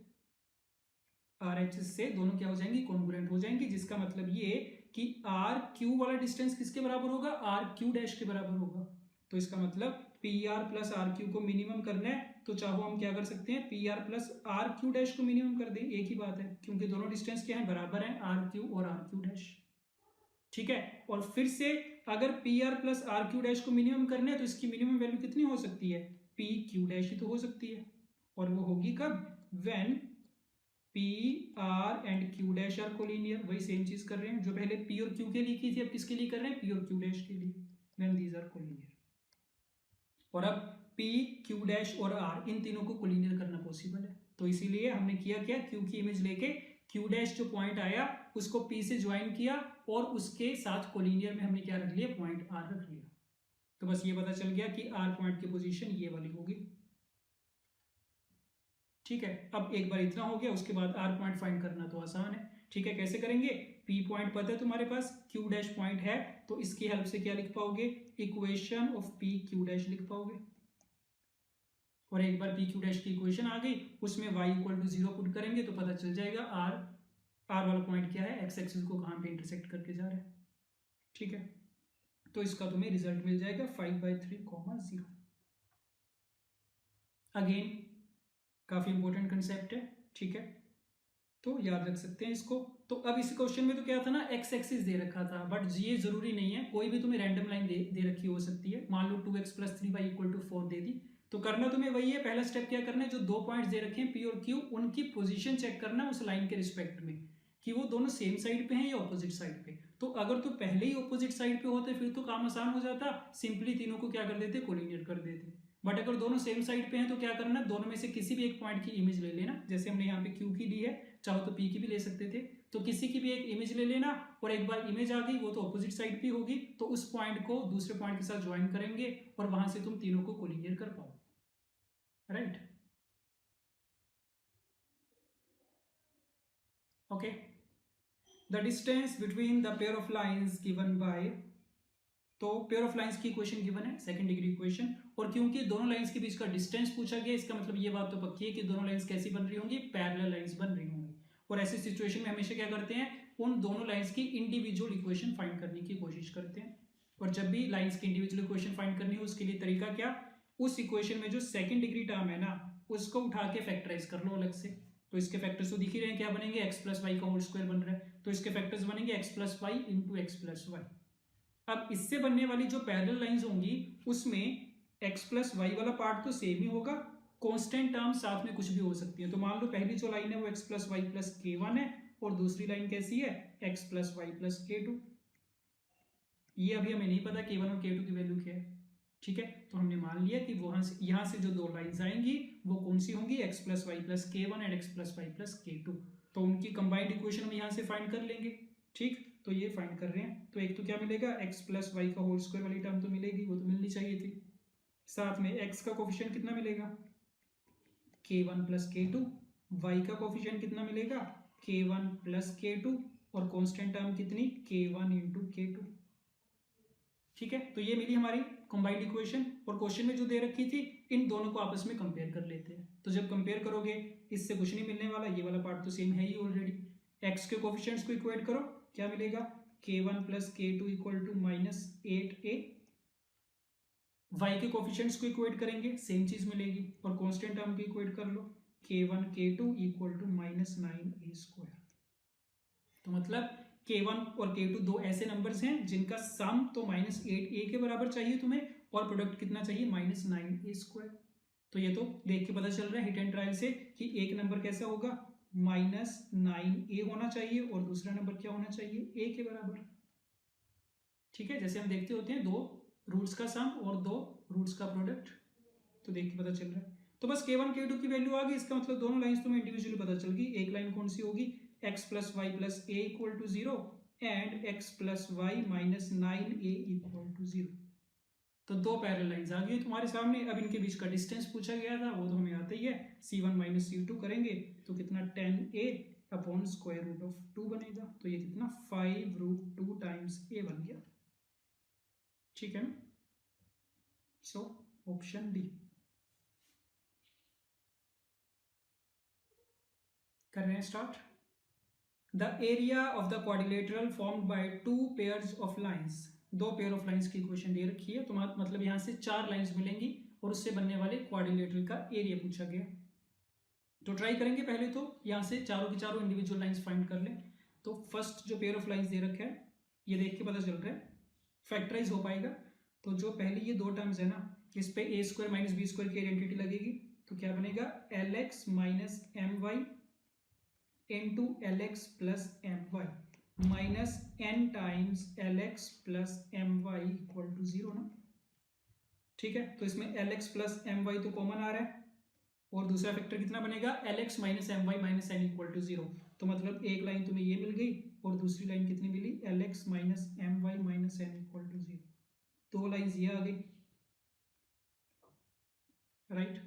[SPEAKER 1] RHS से दोनों क्या हो जाएंगी, कॉन्ग्रुएंट हो जाएंगी, जिसका मतलब ये कि RQ वाला डिस्टेंस किसके बराबर होगा, RQ डैश के बराबर होगा। तो इसका मतलब PR प्लस RQ को मिनिमम करना है तो चाहो हम क्या कर सकते हैं, PR प्लस RQ डैश को मिनिमम कर दें, एक ही बात है, क्योंकि दोनों डिस्टेंस क्या है, बराबर है, RQ और RQ डैश। ठीक है, और फिर से अगर PR प्लस RQ डैश को मिनिमम करना है तो इसकी मिनिमम वैल्यू कितनी हो सकती है, PQ डैश ही तो हो सकती है, और वो होगी कब, when P, R and Q dash are collinear. वही सेम चीज कर रहे हैं जो पहले P और Q के लिए की थी, अब किसके लिए कर रहे हैं, P और Q डैश के लिए, व्हेन दीज आर कोलिनियर। और अब P, Q डैश और R इन तीनों को कोलिनियर करना पॉसिबल है, तो इसीलिए हमने किया क्या, Q की इमेज लेके Q डैश जो पॉइंट आया उसको P से ज्वाइन किया और उसके साथ कोलिनियर में हमने क्या रख लिया, पॉइंट R रख लिया। तो बस ये पता चल गया कि R पॉइंट की पोजीशन ये वाली होगी। ठीक है, अब एक बार इतना हो गया, उसके बाद R पॉइंट फाइंड करना तो आसान है। ठीक है, कैसे करेंगे, P पॉइंट पता है तुम्हारे पास, Q डैश पॉइंट है, तो इसकी हेल्प से क्या लिख पाओगे, equation of P Q dash लिख पाओगे। और एक बार P Q डैश की इक्वेशन आ गई, उसमें y इक्वल टू 0 पुट करेंगे तो पता चल जाएगा R वाला पॉइंट क्या है, x एक्सिस को कहाँ पे इंटरसेक्ट करके जा रहा है। ठीक है, तो इसका तुम्हें रिजल्ट मिल जाएगा 5/3, 0। अगेन काफी इंपॉर्टेंट कंसेप्ट है। ठीक है, तो याद रख सकते हैं इसको। तो अब इस क्वेश्चन में तो क्या था ना, एक्स एक्सिस दे रखा था, बट ये जरूरी नहीं है, कोई भी तुम्हें रैंडम लाइन दे रखी हो सकती है। मान लो 2x + 3y = 4 दे दी, तो करना तुम्हें वही है, पहला स्टेप क्या करना है, जो दो पॉइंट्स दे रखे हैं P और Q, उनकी पोजीशन चेक करना उस लाइन के रिस्पेक्ट में कि वो दोनों सेम साइड पे हैं या ऑपोजिट साइड पे। तो अगर तो पहले ही ऑपोजिट साइड पे होते फिर तो काम आसान हो जाता, सिंपली तीनों को क्या कर देते, कोलिनियर कर देते। बट अगर दोनों सेम साइड पे हैं तो क्या करना, दोनों में से किसी भी एक पॉइंट की इमेज ले लेना, जैसे हमने यहाँ पे Q की ली है, चाहो तो P की भी ले सकते थे, तो किसी की भी एक इमेज ले लेना, और एक बार इमेज आ गई वो तो ऑपोजिट साइड पे होगी, तो उस पॉइंट को दूसरे पॉइंट के साथ ज्वाइन करेंगे और वहां से तुम तीनों को कोलिनियर कर पाओ। Right, okay. The distance between the pair of lines given bye, तो पेयर ऑफ लाइंस की इक्वेशन गिवन है, सेकंड डिग्री इक्वेशन, और क्योंकि दोनों लाइंस के बीच का डिस्टेंस पूछा गया, इसका मतलब ये बात तो पक्की है कि दोनों लाइंस कैसी बन रही होंगी, पैरेलल लाइंस बन रही होंगी। और ऐसी सिचुएशन में हमेशा क्या करते हैं, उन दोनों लाइंस की इंडिविजुअल इक्वेशन फाइंड करने की कोशिश करते हैं। और जब भी लाइंस की इंडिविजुअल इक्वेशन फाइंड करनी हो, उसके लिए तरीका क्या, उस इक्वेशन में जो सेकंड डिग्री टर्म है ना, उसको उठा के फैक्टराइज कर लो अलग से। तो इसके फैक्टर्स तो दिख ही रहे हैं, क्या बनेंगे, x + y का होल स्क्वायर बन रहा है, तो इसके फैक्टर्स बनेंगे x + y × x + y। अब इससे बनने वाली जो पैरेलल लाइंस होंगी उसमें x + y वाला पार्ट तो सेम ही होगा, कांस्टेंट टर्म साथ में कुछ भी हो सकती है। तो मान लो पहली जो लाइन है वो x + y + k1 है, और दूसरी लाइन कैसी है, x + y + k2। ये अभी हमें नहीं पता k1 और k2 की वैल्यू क्या है। ठीक है, तो हमने मान लिया कि वहां से यहाँ से जो दो लाइंस आएंगी वो कौन सी होंगी, x + y + k1 and x + y + k2। तो उनकी कंबाइंड इक्वेशन हम यहाँ से फाइंड कर लेंगे। ठीक, तो ये फाइंड कर रहे हैं, तो एक तो क्या मिलेगा, x + y का होल स्क्वायर वाली टर्म तो मिलेगी, वो तो मिलनी चाहिए थी। साथ में x का कोफिशिएंट कितना मिलेगा, k1 + k2, y का कोफिशिएंट कितना मिलेगा, k1 + k2, और कांस्टेंट टर्म कितनी, k1 × k2। ठीक है, तो ये मिली हमारी कंबाइंड इक्वेशन, और क्वेश्चन में जो दे रखी थी इन दोनों को आपस में कंपेयर कर लेते हैं। तो जब कंपेयर करोगे इससे कुछ नहीं मिलने वाला, ये वाला पार्ट तो सेम है ही ऑलरेडी। x के कोफिशिएंट्स को इक्वेट करो, क्या मिलेगा, k1 + k2 = -8a। y के कोफिशिएंट्स को इक्वेट करेंगे, सेम चीज मिलेगी, और कांस्टेंट टर्म को इक्वेट कर लो, k1 k2 = -9a²। तो मतलब k1 और k2 दो ऐसे नंबर्स हैं जिनका सम तो -8a के बराबर चाहिए तुम्हें, और प्रोडक्ट कितना चाहिए, -9a²। तो ये तो देख के पता चल रहा है हिट एंड ट्रायल से कि एक नंबर कैसा होगा, -9a होना चाहिए, और दूसरा नंबर क्या होना चाहिए, a के बराबर। ठीक है, जैसे हम देखते होते हैं दो रूट्स का सम और दो रूट्स का प्रोडक्ट, तो देख के पता चल रहा है। तो बस k1 k2 की वैल्यू आ गई, इसका मतलब दोनों लाइंस तुम्हें इंडिविजुअली पता चल गई। एक लाइन कौन सी होगी, x plus y plus a equal to 0 and x plus Y minus 9a equal to 0। तो दो पैरेलल लाइंस आ गई तुम्हारे सामने। अब इनके बीच का डिस्टेंस पूछा गया था, वो तो हमें आता ही है, c1 माइनस c2 करेंगे तो कितना 10a upon square root of 2 बनेगा। तो ये कितना 5 रूट 2 टाइम्स a बन गया, ठीक है ना। So option D. कर रहे हैं start. The area of the quadrilateral formed by two pairs of lines. दो पेयर ऑफ लाइंस की इक्वेशन दे रखी है, तो मतलब यहां से 4 लाइंस मिलेंगी और उससे बनने वाले क्वाड्रिलेटरल का एरिया पूछा गया। तो ट्राई करेंगे पहले तो यहां से चारों की चारों इंडिविजुअल लाइंस फाइंड कर लें। तो फर्स्ट जो पेयर ऑफ लाइंस दे रखा है ये देख के पता चल रहा है फैक्टराइज हो पाएगा। तो जो पहली ये दो टर्म्स है ना, इस पे a square minus b square की आइडेंटिटी लगेगी, तो क्या बनेगा l x minus M y into l x plus m Y minus n times l x plus m y equal to 0 ना, ठीक है। तो इसमें l x plus m y तो कॉमन आ रहा है और दूसरा फैक्टर कितना बनेगा l x minus M Y minus N equal to 0। तो मतलब एक लाइन तुम्हें ये मिल गई और दूसरी लाइन कितनी मिली L x minus M Y minus N equal to 0। दो लाइन्स ये आ गई, राइट।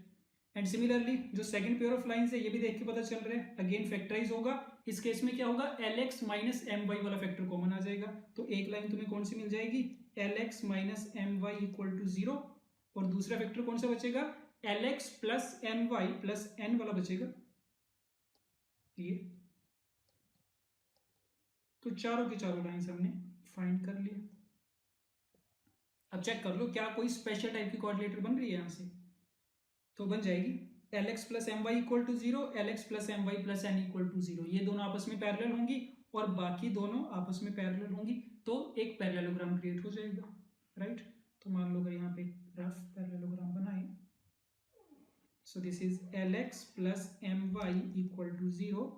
[SPEAKER 1] एंड सिमिलरली जो सेकंड पेयर ऑफ लाइंस है ये भी देख के पता चल रहा है, अगेन फैक्टराइज होगा। इस केस में क्या होगा l x minus M y वाला फैक्टर कॉमन आ जाएगा। तो एक लाइन तुम्हें कौन सी मिल जाएगी l x minus M y equal to 0 और दूसरा फैक्टर कौन सा बचेगा l x plus m y plus n वाला बचेगा ये। तो चारों की चारों लाइंस हमने फाइंड कर लिया। अब चेक कर लो क्या कोई स्पेशल टाइप की कोऑर्डिनेटर बन रही है यहां से, तो बन जाएगी l x plus m y equal to 0 l x plus m y plus n equal to 0। ये दोनों आपस में पैरेलल होंगी और बाकी दोनों आपस में पैरेलल होंगी, तो एक पैरेललोग्राम क्रिएट हो जाएगा, राइट। तो मान लो अगर यहाँ पे रफ पैरेललोग्राम बनाए, so this is l x plus m y equal to 0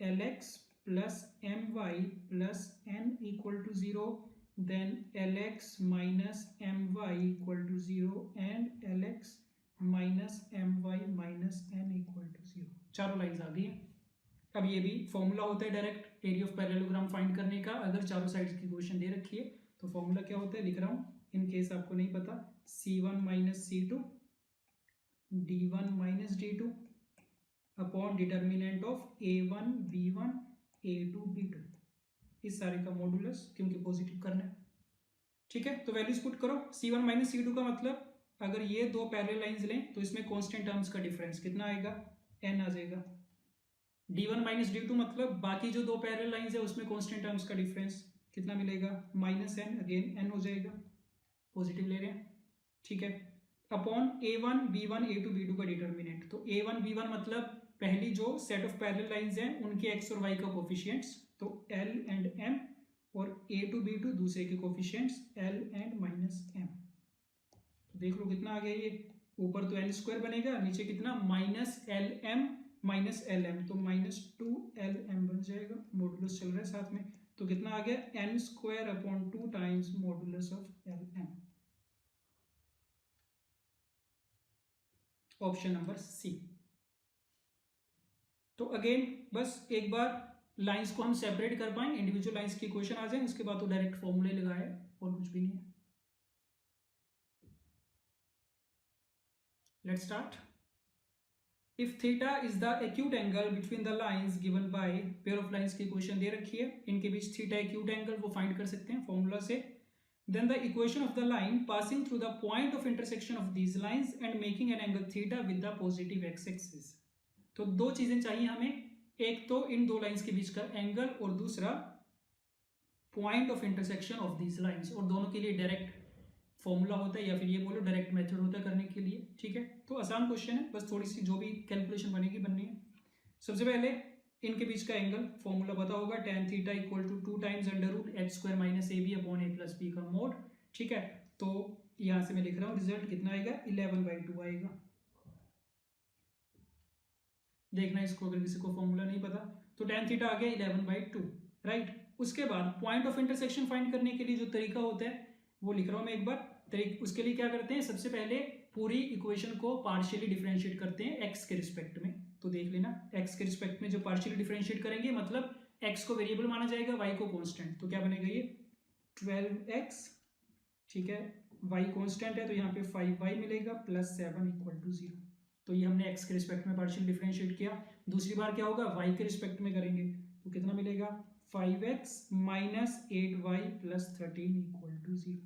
[SPEAKER 1] l x plus m y plus n equal to 0 then lx minus my equal to 0 and lx minus M Y minus N equal to 0। चारों lines आ गई हैं। अब ये भी formula होता है direct area of parallelogram find करने का। अगर चारों साइड्स की इक्वेशन दे रखी है तो फॉर्मूला क्या होता है लिख रहा हूँ, इन केस आपको नहीं पता, c1 minus c2 d1 minus d2 upon determinant of a1 b1 a2 b2, इस सारे का मॉडुलस, क्योंकि पॉजिटिव करना है, ठीक है। तो वैल्यूज पुट करो। c1 माइनस c2 का मतलब अगर ये दो पैरेलल लाइंस लें तो इसमें कांस्टेंट टर्म्स का डिफरेंस कितना आएगा n आ जाएगा। d1 माइनस d2 मतलब बाकी जो दो पैरेलल लाइंस है उसमें कांस्टेंट टर्म्स का डिफरेंस कितना मिलेगा माइनस n, अगेन n हो जाएगा, पॉजिटिव ले रहे हैं, ठीक है। Upon a1 b1 a2 b2 का डिटर्मिनेंट, तो a1 b1 मतलब पहली जो सेट ऑफ पैरेलल लाइंस हैं उनके x और y का कोफिशिएंट्स, तो l एंड m, और a2 b2 दूसरे के coefficients l and minus m। तो देख लो कितना आ गया ये, ऊपर तो एल स्क्वायर बनेगा, नीचे कितना minus l m minus l m, तो माइनस 2lm बन जाएगा, मॉडुलस चल रहा है साथ में। तो कितना आ गया n square upon 2 times modulus of l m. Option number C. तो अगेन बस एक बार लाइंस को हम सेपरेट कर पाए, इंडिविजुअल लाइंस की इक्वेशन आ जाए, उसके बाद तो डायरेक्ट फॉर्मूले लगाए और कुछ भी नहीं है। Let's start. If theta is the acute angle between the lines given by pair of lines की इक्वेशन दे रखी है, इनके बीच थीटा एक्यूट एंगल वो फाइंड कर सकते हैं फॉर्मूला से। Then the equation of the line passing through the point of intersection of these lines and making an angle theta with the positive x-axis। तो दो चीजें चाहिए हमें, एक तो इन दो लाइंस के बीच का एंगल और दूसरा point of intersection of these lines, और दोनों के लिए डायरेक्ट फॉर्मूला होता है या फिर ये बोलो डायरेक्ट मेथड होता है करने के लिए, ठीक है। तो आसान क्वेश्चन है, बस थोड़ी सी जो भी कैलकुलेशन बनेगी बननी है। सबसे पहले इनके बीच का एंगल फॉर्मूला पता होगा, tan theta equal to 2 times under root h square minus a b upon a plus B का मोड, ठीक है। तो यहाँ से मैं लिख रहा हूँ रिजल्ट कितना आएगा 11/2 आएगा। देखना इसको, अगर किसी को फॉर्मूला नहीं पता तो tan थीटा आ गया 11/2, राइट। उसके बाद पॉइंट ऑफ इंटरसेक्शन फाइंड करने के लिए जो तरीका होता है वो लिख रहा हूँ मैं एक बार। उसके लिए क्या करते हैं, सबसे पहले पूरी इक्वेशन को पार्शियली डिफरेंशिएट करते हैं एक्स के रिस्पेक्ट में। तो देख लेना, एक्स के रिस्पेक्ट में जो पार्शियली डिफरेंशिएट करेंगे मतलब एक्स को वेरिएबल माना जाएगा, वाई को कांस्टेंट, तो क्या बनेगा ये 12x, ठीक है, y कांस्टेंट है तो यहाँ पे 5y मिलेगा प्लस 7 इक्वल टू 0। तो ये हमने x के रिस्पेक्ट में पार्शियल डिफरेंशिएट किया। दूसरी बार क्या होगा, y के रिस्पेक्ट में करेंगे तो कितना मिलेगा 5x minus 8y plus 13 equal to 0।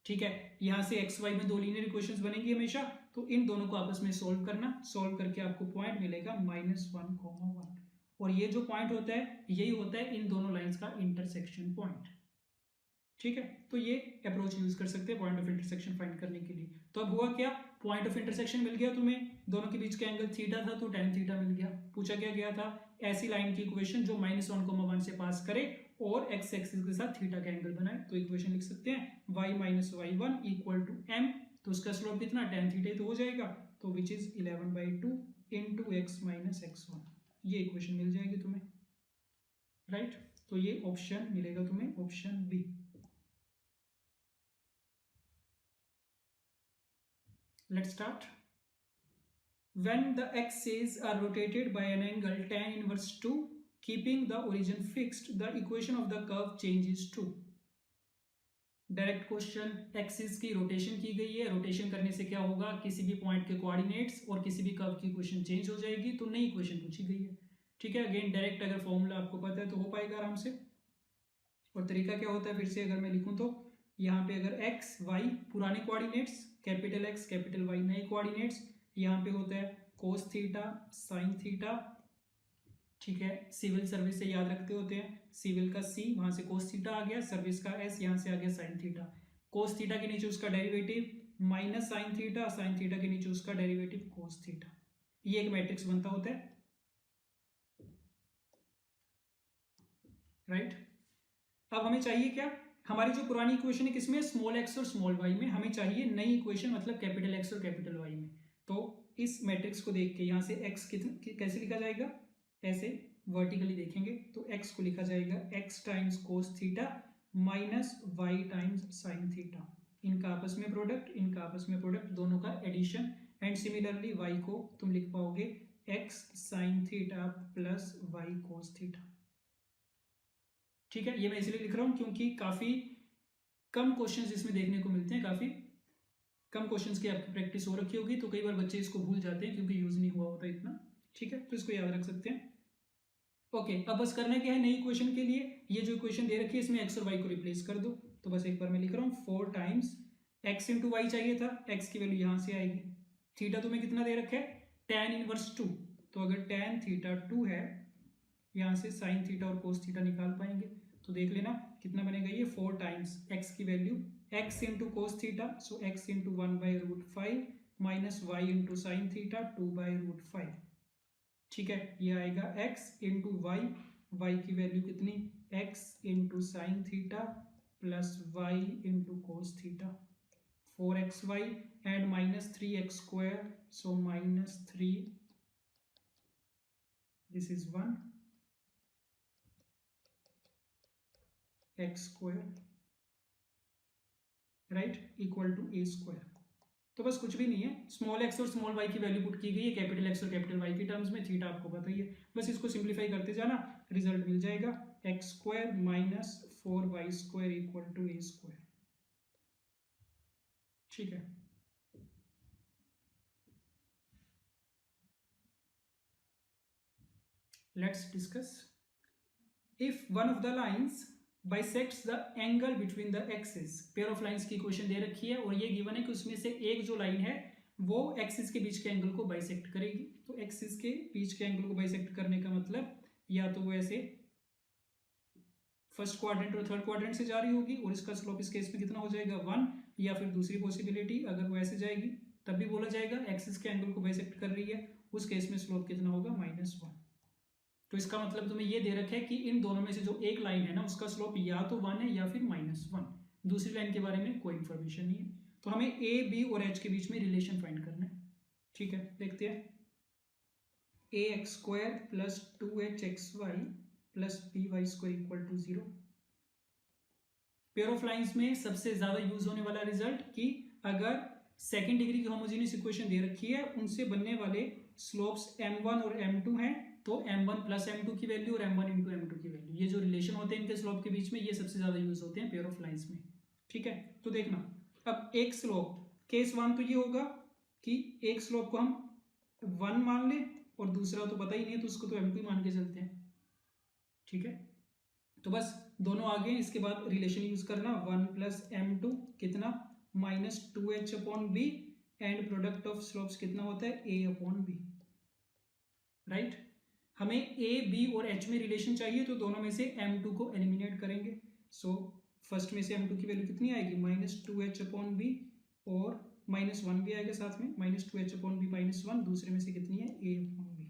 [SPEAKER 1] ठीक है, यहां से एक्स वाई में दो लीनियर इक्वेशंस बनेंगी हमेशा, तो इन दोनों को आपस में सोल्व करना, सोल्व करके आपको पॉइंट मिलेगा -1,1। और ये जो पॉइंट होता है यही होता है इन दोनों लाइंस का इंटरसेक्शन पॉइंट। ठीक है, तो ये अप्रोच यूज कर सकते हैं पॉइंट ऑफ इंटरसेक्शन फाइंड करने के लिए। तो अब हुआ क्या, पॉइंट ऑफ इंटरसेक्शन मिल गया तुम्हें, दोनों के बीच का एंगल थीटा था तो tan थीटा मिल गया। पूछा क्या गया था, ऐसी लाइन की इक्वेशन जो -1,1 से पास करे और x एक्सिस के साथ थीटा का एंगल बनाए। तो इक्वेशन लिख सकते हैं y minus y1 equal to m, तो उसका स्लोप कितना tan थीटा तो हो जाएगा, तो which is 11/2 into x minus x1। ये इक्वेशन मिल जाएगी तुम्हें, राइट। तो ये ऑप्शन मिलेगा तुम्हें, option B. Let's start. When the axes are rotated by an angle tan inverse 2, keeping the origin fixed, the equation of the curve changes to। Direct question, axis की rotation की गई है, rotation करने से क्या होगा, किसी भी पॉइंट के कोऑर्डिनेट्स और किसी भी कर्व की इक्वेशन चेंज हो जाएगी, तो नई इक्वेशन पूछी गई है। ठीक है, अगेन डायरेक्ट अगर फॉर्मूला आपको पता है तो हो पाएगा आराम से। और तरीका क्या होता है, फिर से अगर मैं लिखूं तो यहाँ पे अगर एक्स वाई पुराने coordinates, capital x capital y नए कोऑर्डिनेट्स, यहाँ पे होता है कोस थीटा साइन थीटा। ठीक है, सिविल सर्विस से याद रखते होते हैं, सिविल का सी वहां से कोस थीटा आ गया, सर्विस का एस यहाँ से आ गया साइन थीटा। कोस थीटा के नीचे उसका डेरिवेटिव माइनस साइन थीटा के नीचे उसका डेरिवेटिव कोस थीटा। ये एक मैट्रिक्स बनता होता है, राइट। अब हमें चाहिए क्या, हमारी जो पुरानी इक्वेशन है किसमें, स्मॉल एक्स और स्मॉल वाई में, हमें चाहिए नई इक्वेशन मतलब कैपिटल एक्स और कैपिटल वाई में। तो इस मैट्रिक्स को देख के यहाँ से एक्स कैसे लिखा जाएगा, ऐसे वर्टिकली देखेंगे तो एक्स को लिखा जाएगा x times cos theta minus y times sine theta. इनका आपस में प्रोडक्ट, इनका आपस में प्रोडक्ट, दोनों का एडिशन। एंड सिमिलरली वाई को तुम लिख पाओगे x sine theta plus y cos theta. ठीक है, ये मैं इसलिए लिख रहा हूं क्योंकि काफी कम क्वेश्चंस इसमें देखने को मिलते हैं, काफी कम क्वेश्चंस की आपकी प्रैक्टिस हो रखी होगी, तो कई बार बच्चे इसको भूल जाते हैं क्योंकि यूज नहीं हुआ होता इतना। ठीक है, तो इसको याद रख सकते हैं। ओके, अब बस करना क्या है, नई इक्वेशन के लिए ये जो इक्वेशन दे रखी है इसमें एक्स और वाई को रिप्लेस कर दो। तो बस एक बार मैं लिख रहा हूँ 4 टाइम्स एक्स इंटू वाई चाहिए था, एक्स की वैल्यू यहाँ से आएगी, थीटा तुम्हें कितना दे रखा है tan इनवर्स 2, तो अगर tan थीटा 2 है, यहाँ से साइन थीटा और कोस थीटा निकाल पाएंगे, तो देख लेना कितना बनेगा ये 4 टाइम्स एक्स की value X into cos theta, so X into 1/√5 minus Y into sine theta 2/√5। ठीक है, ये आएगा x इंटू वाई, वाई की वैल्यू कितनी x into sine theta plus Y into cos theta, 4xy and minus 3x², so -3, this is 1 x², right, equal to a²। तो बस कुछ भी नहीं है, स्मॉल एक्स और स्मॉल वाई की वैल्यू पुट की गई है कैपिटल एक्स और कैपिटल वाई की टर्म्स में, थीटा आपको पता ही है, बस इसको सिंप्लीफाई करते जाना, रिजल्ट मिल जाएगा x² minus 4y² equal to a²। ठीक है, let's discuss. If one of the lines bisects the angle between the axis, pair of lines की इक्वेशन दे रखी है और ये गिवन है कि उसमें से एक जो लाइन है वो एक्सिस के बीच के एंगल को बाइसेक्ट करेगी। तो एक्सिस के बीच के एंगल को बाइसेक्ट करने का मतलब या तो वो ऐसे फर्स्ट क्वाड्रेंट और थर्ड क्वाड्रेंट से जा रही होगी और इसका स्लोप इस केस में कितना हो जाएगा 1, या फिर दूसरी पॉसिबिलिटी अगर वो ऐसे जाएगी तब भी बोला जाएगा एक्सिस के एंगल को बाइसेक्ट कर रही है, उस केस में स्लोप कितना होगा -1। तो इसका मतलब तुम्हें ये दे रखा है कि इन दोनों में से जो एक लाइन है ना उसका स्लोप या तो 1 है या फिर -1, दूसरी लाइन के बारे में कोई इंफॉर्मेशन नहीं है। तो हमें ए बी और एच के बीच में रिलेशन फाइंड करना है। ठीक है, देखते हैं, ax² plus 2hxy plus by² equal to 0। Pair of lines में सबसे ज्यादा यूज होने वाला रिजल्ट कि अगर सेकंड डिग्री की होमोजेनियस इक्वेशन दे रखी है, उनसे बनने वाले स्लोप्स m1 और m2 हैं, तो m1 प्लस m2 की वैल्यू और m1 इंटू m2 की वैल्यू, ये जो रिलेशन होते हैं इनके स्लोप के बीच में, ये सबसे ज्यादा यूज होते हैं पेयर ऑफ लाइंस में। ठीक है, तो देखना अब एक स्लोप केस 1 तो ये होगा कि एक स्लोप को हम 1 मान लें और दूसरा तो पता ही नहीं है, तो उसको तो m2 मान के चलते हैं। ठीक है, तो बस दोनों आगे, इसके बाद रिलेशन यूज करना 1 प्लस m2 कितना minus 2h upon b, and product of slopes कितना होता है a अपॉन बी। राइट, हमें a b और h में रिलेशन चाहिए, तो दोनों में से m2 को एलिमिनेट करेंगे। सो फर्स्ट में से m2 की वैल्यू कितनी आएगी माइनस 2h अपॉन बी, और माइनस 1 भी आएगा साथ में, minus 2h upon B minus 1, दूसरे में से कितनी है a अपॉन बी।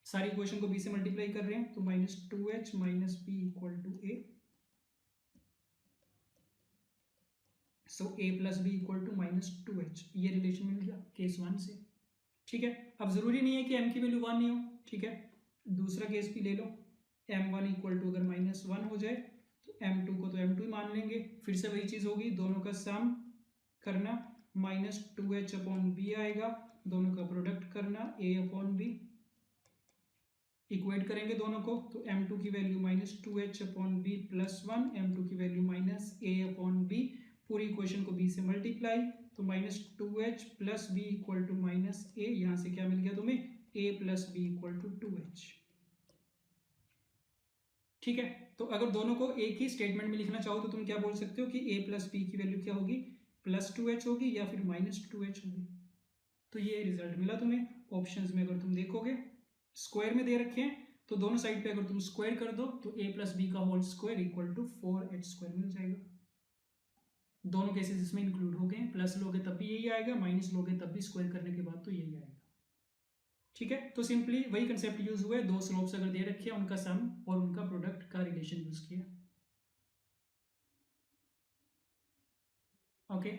[SPEAKER 1] सारी इक्वेशन को b से मल्टीप्लाई कर रहे हैं, तो minus 2h minus b equal to a। So a plus b equal to minus 2h, ये रिलेशन मिल गया केस 1 से। ठीक है, अब जरूरी नहीं है कि m की वैल्यू 1 नहीं हो। ठीक है, दूसरा केस भी ले लो, m1 इक्वल टू अगर माइनस 1 हो जाए तो m2 को तो m2 ही मान लेंगे, फिर से वही चीज होगी, दोनों का सम करना माइनस 2h अपॉन बी आएगा, दोनों का प्रोडक्ट करना a अपॉन बी, इक्वेट करेंगे दोनों को, तो m2 की value minus 2h upon b plus 1, m2 की value minus a upon b, पूरी इक्वेशन को b से मल्टीप्लाई, तो minus 2h plus b equal to minus a, यहां से क्या मिल गया तुम्हें a plus b equal to 2h। ठीक है, तो अगर दोनों को एक ही स्टेटमेंट में लिखना चाहो तो तुम क्या बोल सकते हो कि a प्लस बी की वैल्यू क्या होगी प्लस 2h होगी या फिर माइनस 2h होगी। तो ये रिजल्ट मिला तुम्हें ऑप्शंस में। अगर तुम देखोगे स्क्वायर में दे रखे हैं, तो दोनों साइड पे अगर तुम स्क्वायर कर दो तो a प्लस बी का whole square equal to 4h square मिल जाएगा। दोनों केसेस इसमें इंक्लूड हो गए, प्लस लोगे तब भी यही आएगा, माइनस लोगे तब भी स्क्वायर करने के बाद तो यही आएगा। ठीक है, तो सिंपली वही कंसेप्ट यूज हुआ है, दो स्लोप्स अगर दे रखे हैं उनका सम और उनका प्रोडक्ट का रिलेशन यूज किया। Okay,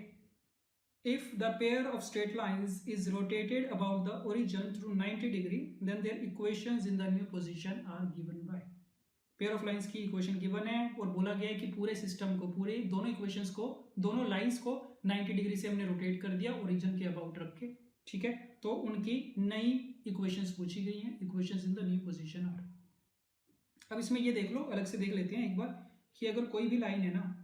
[SPEAKER 1] if the pair of straight lines is rotated about the origin through 90 degree, then their equations in the new position are given by। Pair of lines की equation given है और बोला गया है कि पूरे system को, पूरे दोनों इक्वेशंस को, दोनों लाइंस को 90 डिग्री से हमने रोटेट कर दिया ओरिजिन के अबाउट रख के। ठीक है, तो उनकी नई इक्वेशंस पूछी गई हैं, equations in the new position are. अब इसमें ये देख लो, अलग से देख लेते हैं एक बार, कि अगर कोई भी लाइन है ना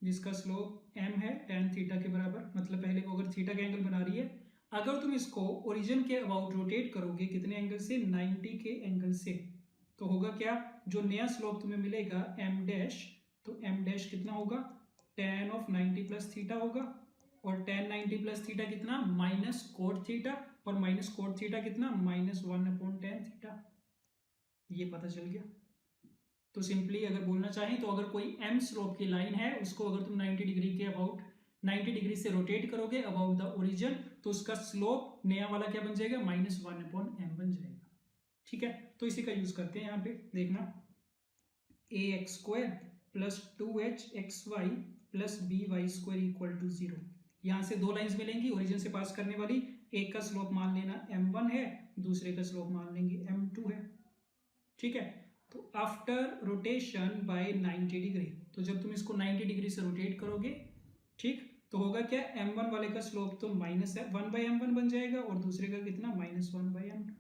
[SPEAKER 1] जिसका स्लोप m है tan थीटा के बराबर, मतलब पहले वो अगर थीटा का एंगल बना रही है, अगर तुम इसको ओरिजिन के अबाउट रोटेट करोगे कितने एंगल से 90 के एंगल से, तो होगा क्या, जो नया स्लोप तुम्हें मिलेगा m डैश, तो m डैश कितना होगा tan ऑफ 90 प्लस थीटा होगा, और tan 90 प्लस थीटा कितना माइनस कोट थीटा, और माइनस कोट थीटा कितना माइनस 1 अपॉन tan थीटा, ये पता चल गया। तो सिंपली अगर बोलना चाहें तो अगर कोई m स्लोप की लाइन है, उसको अगर तुम 90 डिग्री के अबाउट 90 डिग्री से रोटेट करोगे अबाउट द ओरिजिन, तो उसका स्लोप नया वाला क्या बन जाएगा माइनस 1 अपॉन m बन जाएगा। ठीक है, तो इसी का यूज करते हैं यहाँ पे, देखना ax square plus 2hxy plus by square equal to 0। यहाँ से दो लाइंस मिलेंगी ओरिजिन से पास करने वाली, एक का स्लोप मान लेना m1 है, दूसरे का स्लोप मान लेंगे m2 है। ठीक है, तो आफ्टर रोटेशन बाय 90 डिग्री, तो जब तुम इसको 90 डिग्री से रोटेट करोगे, ठीक, तो होगा क्या, m1 वाले का स्लोप तो माइनस 1/m1 बन जाएगा और दूसरे का कितना माइनस 1/m2।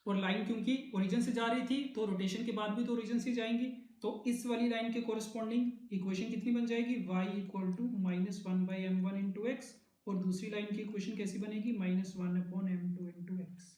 [SPEAKER 1] और लाइन क्योंकि ओरिजिन से जा रही थी तो रोटेशन के बाद भी तो ओरिजिन से जाएंगी, तो इस वाली लाइन के कोरस्पॉन्डिंग इक्वेशन कितनी बन जाएगी y equal to minus 1/m1 into x, और दूसरी लाइन की इक्वेशन कैसी बनेगी माइनस 1/m2 इंटू एक्स।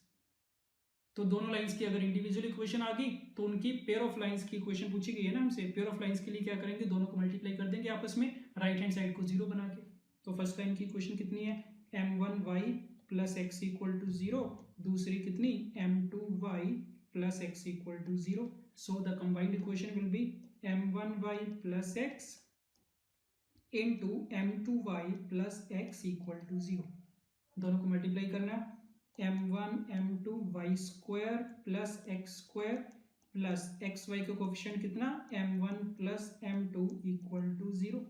[SPEAKER 1] तो दोनों लाइंस की अगर इंडिविजुअल इक्वेशन आ गई तो उनकी पेयर ऑफ लाइंस की इक्वेशन पूछी गई है ना हमसे, पेयर ऑफ लाइंस के लिए क्या करेंगे, दोनों को मल्टीप्लाई कर देंगे आपस में, राइट हैंड साइड को 0 बना के। तो फर्स्ट लाइन की इक्वेशन कितनी है m1y plus x equal to 0, दूसरी कितनी m2y plus x equal to 0। So the combined equation will be m1y plus x into m2y plus x equal to 0। दोनों को मल्टीप्लाई करना, m1 m2 y square plus x square plus x y का coefficient कितना m1 plus m2 equal to 0।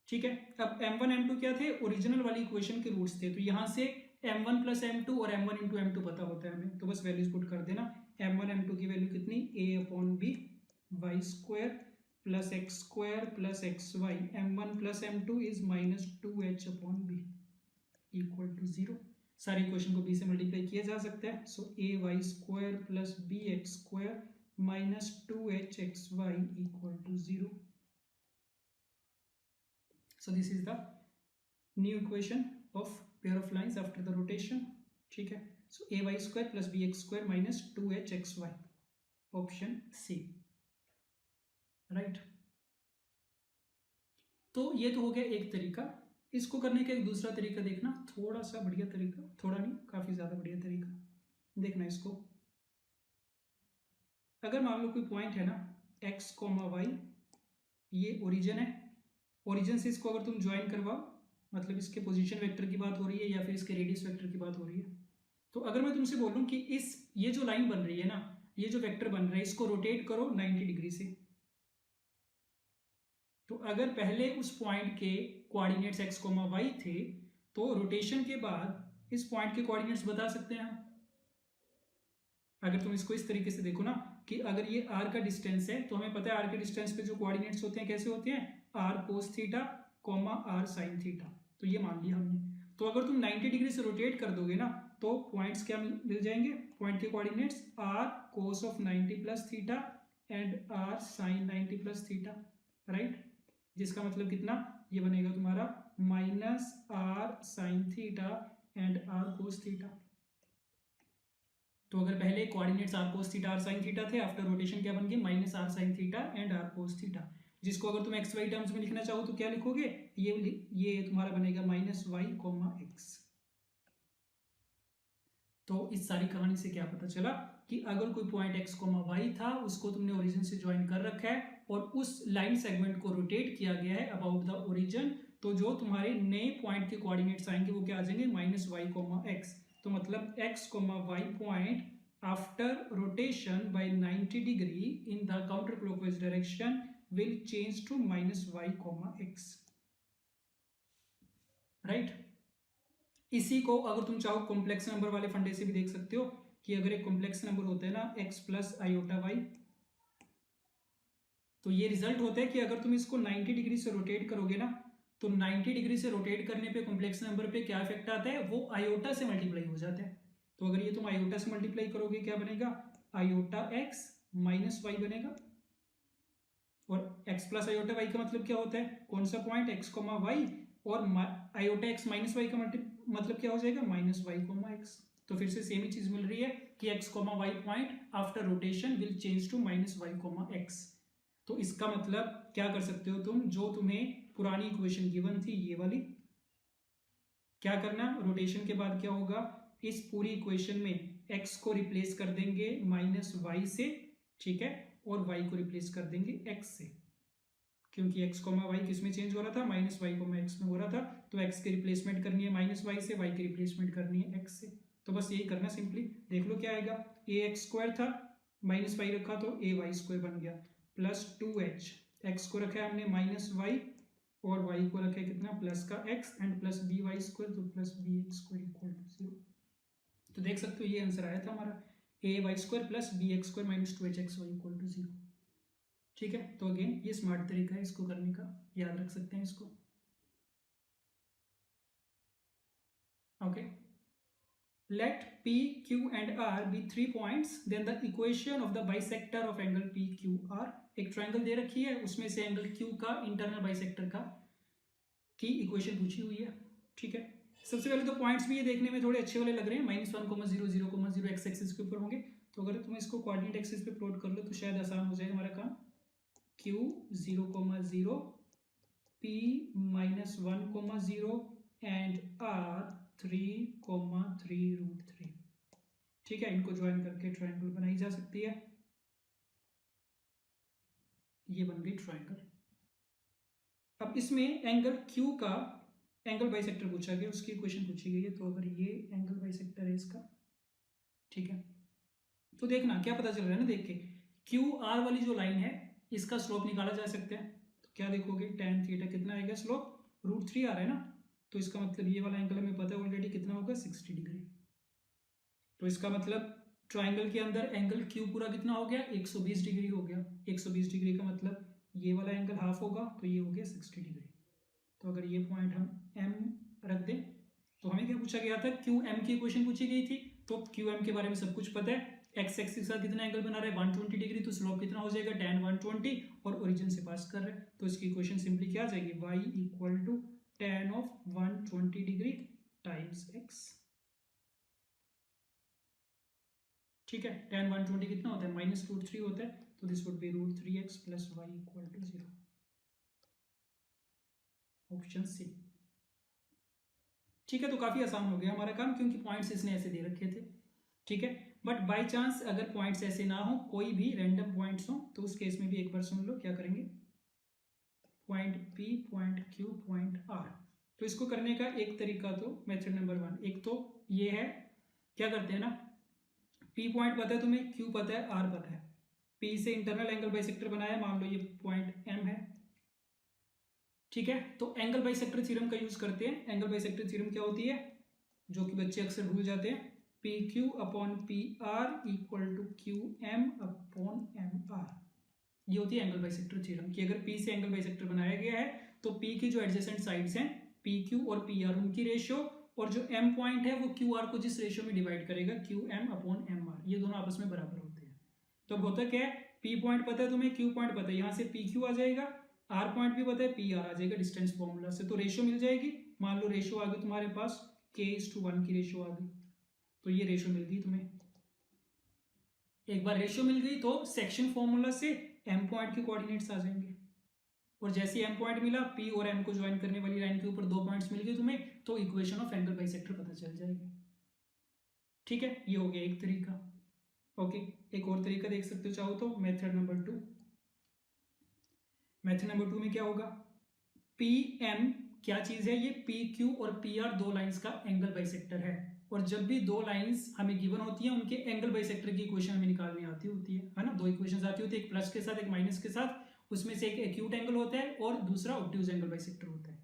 [SPEAKER 1] ठीक है, अब m1 m2 क्या थे, ओरिजिनल वाली इक्वेशन के रूट्स थे, तो यहां से m1 प्लस m2 और m1 इंटू m2 पता होता है हमें, तो बस वैल्यूज पुट कर देना। m1 m2 की वैल्यू कितनी a upon b y square plus x square plus x y m1 plus m2 is -2h upon b equal to 0। सारे इक्वेशन को b से मल्टीप्लाई किया जा सकता है। So A Y square plus B X square -2h X Y equal to 0। So this is the new equation of pair of lines after the rotation. ठीक है, so A Y square plus B X square -2h X Y, option C, right. तो ये तो हो गया एक तरीका। इसको करने का एक दूसरा तरीका देखना, थोड़ा सा बढ़िया तरीका, थोड़ा नहीं काफी ज्यादा बढ़िया तरीका देखना इसको। अगर मान लो कोई पॉइंट है ना x, y, ये ओरिजिन है, ओरिजिन से इसको अगर तुम ज्वाइन करवाओ, मतलब इसके पोजीशन वेक्टर की बात हो रही है या फिर इसके रेडियस वेक्टर की बात हो रही है, तो अगर मैं तुमसे बोलूं कि ये जो लाइन बन रही है ना, ये जो वेक्टर बन रहा है, इसको रोटेट करो 90 डिग्री से, तो अगर पहले उस पॉइंट के कोऑर्डिनेट्स x, y थे, तो रोटेशन के बाद इस पॉइंट के कोऑर्डिनेट्स बता सकते हैं हम। अगर तुम इसको इस तरीके से देखो ना कि अगर ये r का डिस्टेंस है, तो हमें पता है r के डिस्टेंस पे जो कोऑर्डिनेट्स होते हैं कैसे होते हैं, r cos theta, r sin theta, तो ये मान लिया हमने। तो अगर तुम 90 डिग्री से रोटेट कर दोगे ना, तो पॉइंट्स क्या मिल जाएंगे, पॉइंट के coordinates r cos of 90 plus theta and r sin 90 plus theta, right. जिसका मतलब कितना, ये बनेगा तुम्हारा -r sin theta and r cos theta. तो अगर पहले coordinates r cos theta r sin theta थे, आफ्टर रोटेशन क्या बन गए, -r sin theta and r cos theta, जिसको अगर तुम x y टर्म्स में लिखना चाहो तो क्या लिखोगे, ये तुम्हारा बनेगा -y, x। तो इस सारी कहानी से क्या पता चला कि अगर कोई पॉइंट x, y था, उसको तुमने ओरिजिन से ज्वाइन कर रखा है और उस लाइन सेगमेंट को रोटेट किया गया है अबाउट द ओरिजिन, तो जो तुम्हारे नए पॉइंट के कोऑर्डिनेट्स आएंगे वो क्या आ जाएंगे, -y, x। तो मतलब x, y point after rotation by 90 degree in the counter clockwise direction will change to -y, x, right. इसी को अगर तुम चाहो कॉम्प्लेक्स नंबर वाले फंडे से भी देख सकते हो कि अगर एक कॉम्प्लेक्स नंबर होता है ना x प्लस आयोटा वाई, तो ये रिजल्ट होता है कि अगर तुम इसको 90 डिग्री से रोटेट करोगे ना, तो 90 डिग्री से रोटेट करने पे कॉम्प्लेक्स नंबर पे क्या इफेक्ट आता है, वो आयोटा से मल्टीप्लाई हो जाता है। तो अगर ये तुम आयोटा से मल्टीप्लाई करोगे क्या बनेगा, आयोटा x माइनस वाई बनेगा। और x प्लस आयोटा वाई का मतलब क्या होता है, कौन सा पॉइंट, x, y, और आयोटा x माइनस वाई का मतलब क्या हो जाएगा, -y, x। तो फिर से सेम ही चीज मिल रही है कि x, y point after rotation will change to -y, x। तो इसका मतलब क्या कर सकते हो तुम, जो तुम्हें पुरानी इक्वेशन गिवन थी ये वाली, क्या करना, रोटेशन के बाद क्या होगा, इस पूरी इक्वेशन में x को रिप्लेस कर देंगे -y से, ठीक है, और y को रिप्लेस कर देंगे x से, क्योंकि x, y किस में चेंज हो रहा था, -y, x में हो रहा था। तो x की रिप्लेसमेंट करनी है -y से, y की रिप्लेसमेंट करनी है x से। तो बस यही करना, सिंपली देख लो क्या आएगा, ax² था, -y रखा तो ay² बन गया, प्लस 2h, x को रखा है हमने -y और y को रखा है कितना, प्लस का x एंड प्लस by², तो प्लस bx² इक्वल टू 0। तो देख सकते हो ये आंसर आया था हमारा, ay² plus bx² -2hxy equal to 0। ठीक है, तो अगेन ये स्मार्ट तरीका है इसको करने का, याद रख सकते हैं इसको। Okay, let p, q and r be 3 points, then the equation of the bisector of angle p, q, r। एक ट्रायंगल दे रखी है, उसमें से एंगल q का इंटरनल बाइसेक्टर का की इक्वेशन पूछी हुई है। ठीक है, सबसे पहले तो पॉइंट्स भी ये देखने में थोड़े अच्छे वाले लग रहे हैं, -1, 0, 0, 0 एक्स एक्सिस के ऊपर होंगे। तो अगर तुम इसको कोऑर्डिनेट एक्सिस पे प्लॉट कर लो तो शायद आसान हो जाए हमारा काम। q 0, 0, p -1, 0 and r 3, 3 √3। ठीक है, इनको ज्वाइन करके ट्रायंगल बनाई जा सकती है। ये बन गई ट्रायंगल। अब इसमें एंगल Q का एंगल बाइसेक्टर पूछा गया, उसकी इक्वेशन पूछी गई है। तो अगर ये एंगल बाइसेक्टर है इसका, ठीक है, तो देखना क्या पता चल रहा है ना, देख के QR वाली जो लाइन है इसका स्लोप निकाला जा सकता है। तो क्या देखोगे, tan थीटा कितना आएगा स्लोप, √3 आ रहा है ना, तो इसका मतलब ये वाला एंगल हमें पता है ऑलरेडी कितना होगा, 60 डिग्री। तो इसका मतलब ट्राइंगल के अंदर एंगल क्यू पूरा कितना हो गया, 120 डिग्री हो गया। 120 डिग्री का मतलब ये वाला एंगल हाफ होगा, तो ये हो गया 60 डिग्री। तो अगर ये पॉइंट हम एम रख दें, तो हमें क्या पूछा गया था, क्यू एम की इक्वेशन पूछी गई थी। तो क्यू एम के बारे में सब कुछ पता है। एक्स एक्सिस के साथ कितना एंगल बना रहा है, 120 डिग्री, तो स्लोप कितना हो जाएगा, tan 120, और ओरिजिन से पास कर रहे हैं, तो इसकी इक्वेशन सिंपली क्या आ जाएगी, y equal to tan of 120 degree times x। ठीक है, tan 120 कितना होता है, -√3 होता है, तो this would be √3x plus y equal to 0। Option C. ठीक है, तो काफी आसान हो गया हमारा काम, क्योंकि पॉइंट्स इसने ऐसे दे रखे थे। ठीक है, बट बाय चांस अगर पॉइंट्स ऐसे ना हो, कोई भी रैंडम पॉइंट्स हो, तो उस केस में भी एक बार सुन लो क्या करेंगे। Point P, point Q, point R। तो इसको करने का एक तरीका, तो मेथड नंबर 1, एक तो ये है, क्या करते हैं ना, P पॉइंट पता है तुम्हें, Q पता है, R पता है। P से इंटरनल एंगल बाइसेक्टर बनाया, मान लो ये पॉइंट M है। ठीक है, तो एंगल बाइसेक्टर थ्योरम का यूज करते हैं। एंगल बाइसेक्टर थ्योरम क्या होती है, जो कि बच्चे अक्सर भूल जाते हैं, PQ upon PR equal to QM upon MR। ये होती है एंगल बाइसेक्टर थ्योरम कि अगर P से एंगल बाइसेक्टर बनाया गया है, तो P की जो एडजेसेंट साइड्स हैं PQ और PR, उनकी रेशियो, और जो M पॉइंट है वो QR को जिस रेशियो में डिवाइड करेगा, QM अपॉन MR, ये दोनों आपस में बराबर होते हैं। तो अब होता क्या है, P पॉइंट पता है तुम्हें, Q पॉइंट पता है, यहाँ से PQ आ जाएगा, R पॉइंट भी पता है, PR आ जाएगा डिस्टेंस फॉर्मूला से, तो रेशियो मिल जाएगी। मान लो रेशियो आ गई तुम्हारे पास K:1 की रेशियो आ गई, तो ये रेशियो मिल गई तुम्हें। एक बार रेशियो मिल गई तो सेक्शन फॉर्मूला से M पॉइंट के कोऑर्डिनेट्स आ जाएंगे, और जैसे M पॉइंट मिला, P और M को ज्वाइन करने वाली लाइन के ऊपर 2 पॉइंट्स मिल गए तुम्हें, तो इक्वेशन ऑफ एंगल बाइसेक्टर पता चल जाएगी। ठीक है, ये हो गया एक तरीका। ओके, एक और तरीका देख सकते हो चाहो तो, मेथड नंबर 2। मेथड नंबर 2 में क्या होगा, PM क्या चीज है, ये PQ और PR दो लाइंस का एंगल बाइसेक्टर है, और जब भी दो लाइंस हमें गिवन होती हैं, उनके एंगल बाइसेक्टर की इक्वेशन हमें निकालनी आती होती है ना। दो इक्वेशंस आती होती है, एक प्लस के साथ, एक माइनस के साथ। उसमें से एक एक्यूट एंगल होता है और दूसरा ऑब्ट्यूज एंगल बाइसेक्टर होता है।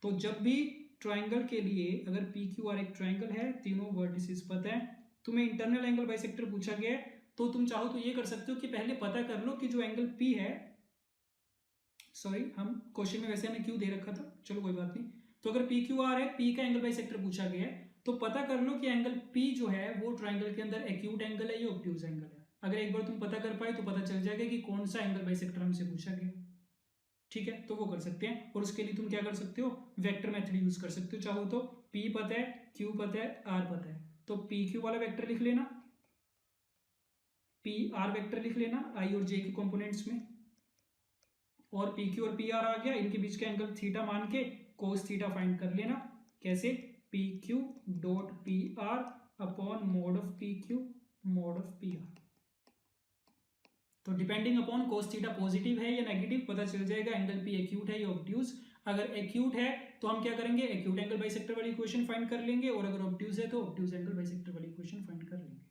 [SPEAKER 1] तो जब भी ट्राइंगल के लिए अगर PQR एक ट्राइंगल है, तीनों वर्टिसेस पता है, तुम्हें इंटरनल एंगल बाइसेक्टर पूछा गया है, तो तुम चाहो तो ये कर सकते हो कि पहले पता कर लो कि जो एंगल P है, सॉरी हम क्वेश्चन में वैसे हमें क्यू दे रखा था, चलो कोई बात नहीं। तो अगर PQR है, P का एंगल बाइसेक्टर पूछा गया है, तो पता कर लो कि एंगल P जो है वो ट्राइंगल के अंदर एक्यूट एंगल है या ऑब्ट्यूज एंगल है। अगर एक बार तुम पता कर पाए तो पता चल जाएगा कि कौन सा एंगल बाइसेक्टर हमसे पूछा गया। ठीक है, तो वो कर सकते हैं, और उसके लिए तुम क्या कर सकते हो, वेक्टर मेथड यूज कर सकते हो। चाहो तो P पता है, Q पता है, R पता है, तो PQ वाला वेक्टर लिख लेना, PR वेक्टर लिख लेना I और J के कंपोनेंट्स में, और PQ और PR आ गया, इनके बीच का एंगल थीटा मान के कोस थीटा फाइंड कर लेना। कैसे, PQ dot PR upon mode of PQ mode of PR। तो depending upon cos theta positive है या नेगेटिव, पता चल जाएगा एंगल P एक्यूट है या ऑब्ट्यूज। अगर एक्यूट है तो हम क्या करेंगे, एक्यूट एंगल बाइसेक्टर वाली इक्वेशन फाइंड कर लेंगे, और अगर ऑब्ट्यूज है तो ऑब्ट्यूज एंगल बाइसेक्टर वाली इक्वेशन फाइंड कर लेंगे।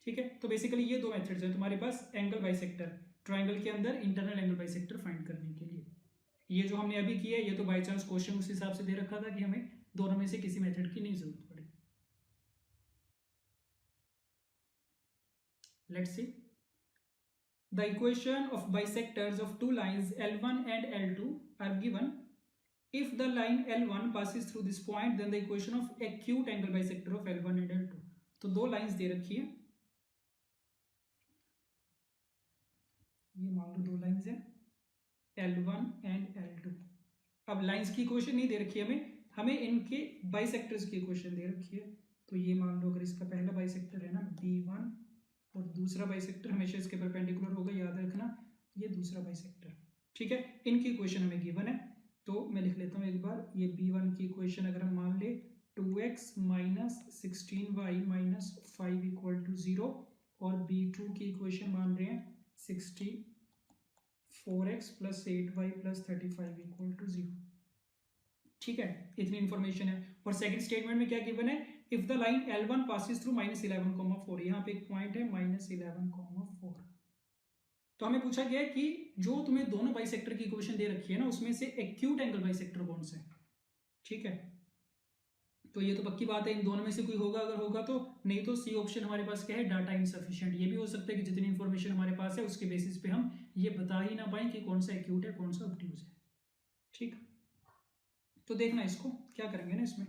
[SPEAKER 1] ठीक है, तो बेसिकली ये दो मेथड्स हैं तुम्हारे पास एंगल बाइसेक्टर, ट्राइंगल के अंदर इंटरनल एंगल बाइसेक्टर फाइंड करने के लिए। ये जो हमने अभी किया है, ये तो बाय चांस क्वेश्चन उस हिसाब से दे रखा था कि हमें दोनों में से किसी मेथड की नहीं जरूरत पड़े। Let's see, the equation of bisectors of two lines L1 and L2 are given. If the line L1 passes through this point, then the equation of acute angle bisector of L1 and L2। तो दो lines दे रखी है, ये मान लो दो lines है L1 and L2। अब lines की इक्वेशन नहीं दे रखी है हमें इनके बाइसेक्टर्स की इक्वेशन दे रखी है। तो ये मान लो अगर इसका पहला बाइसेक्टर है ना B1, और दूसरा बाइसेक्टर हमेशा इसके परपेंडिकुलर होगा, याद रखना, ये दूसरा बाइसेक्टर। ठीक है, इनकी इक्वेशन हमें गिवन है, तो मैं लिख लेता हूँ एक बार। ये B1 की इक्वेशन अगर हम मान ले 2x minus 16y minus 5 equal to 0, और B2 की इक्वेशन मान रहे हैं 64x plus 8y plus 35 equal to 0। ठीक है, इतनी इंफॉर्मेशन है। और सेकंड स्टेटमेंट में क्या गिवन है, if the line L1 passes through -11,4, यहाँ पे एक पॉइंट है -11,4। तो हमें पूछा गया कि जो तुम्हें दोनों बाइसेक्टर की इक्वेशन दे रखी है ना, उसमें से एक्यूट एंगल बाइसेक्टर कौन सा है। ठीक है, तो ये तो पक्की बात है, इन दोनों में से कोई होगा अगर होगा तो, नहीं तो सी ऑप्शन हमारे पास क्या है, डाटा इनसफिशिएंट। ये भी हो सकता है कि जितनी इन्फॉर्मेशन हमारे पास है उसके बेसिस पे हम ये बता ही ना पाए कि कौन सा एक्यूट है कौन सा ऑब्ट्यूज है। ठीक, तो देखना इसको क्या करेंगे ना इसमें।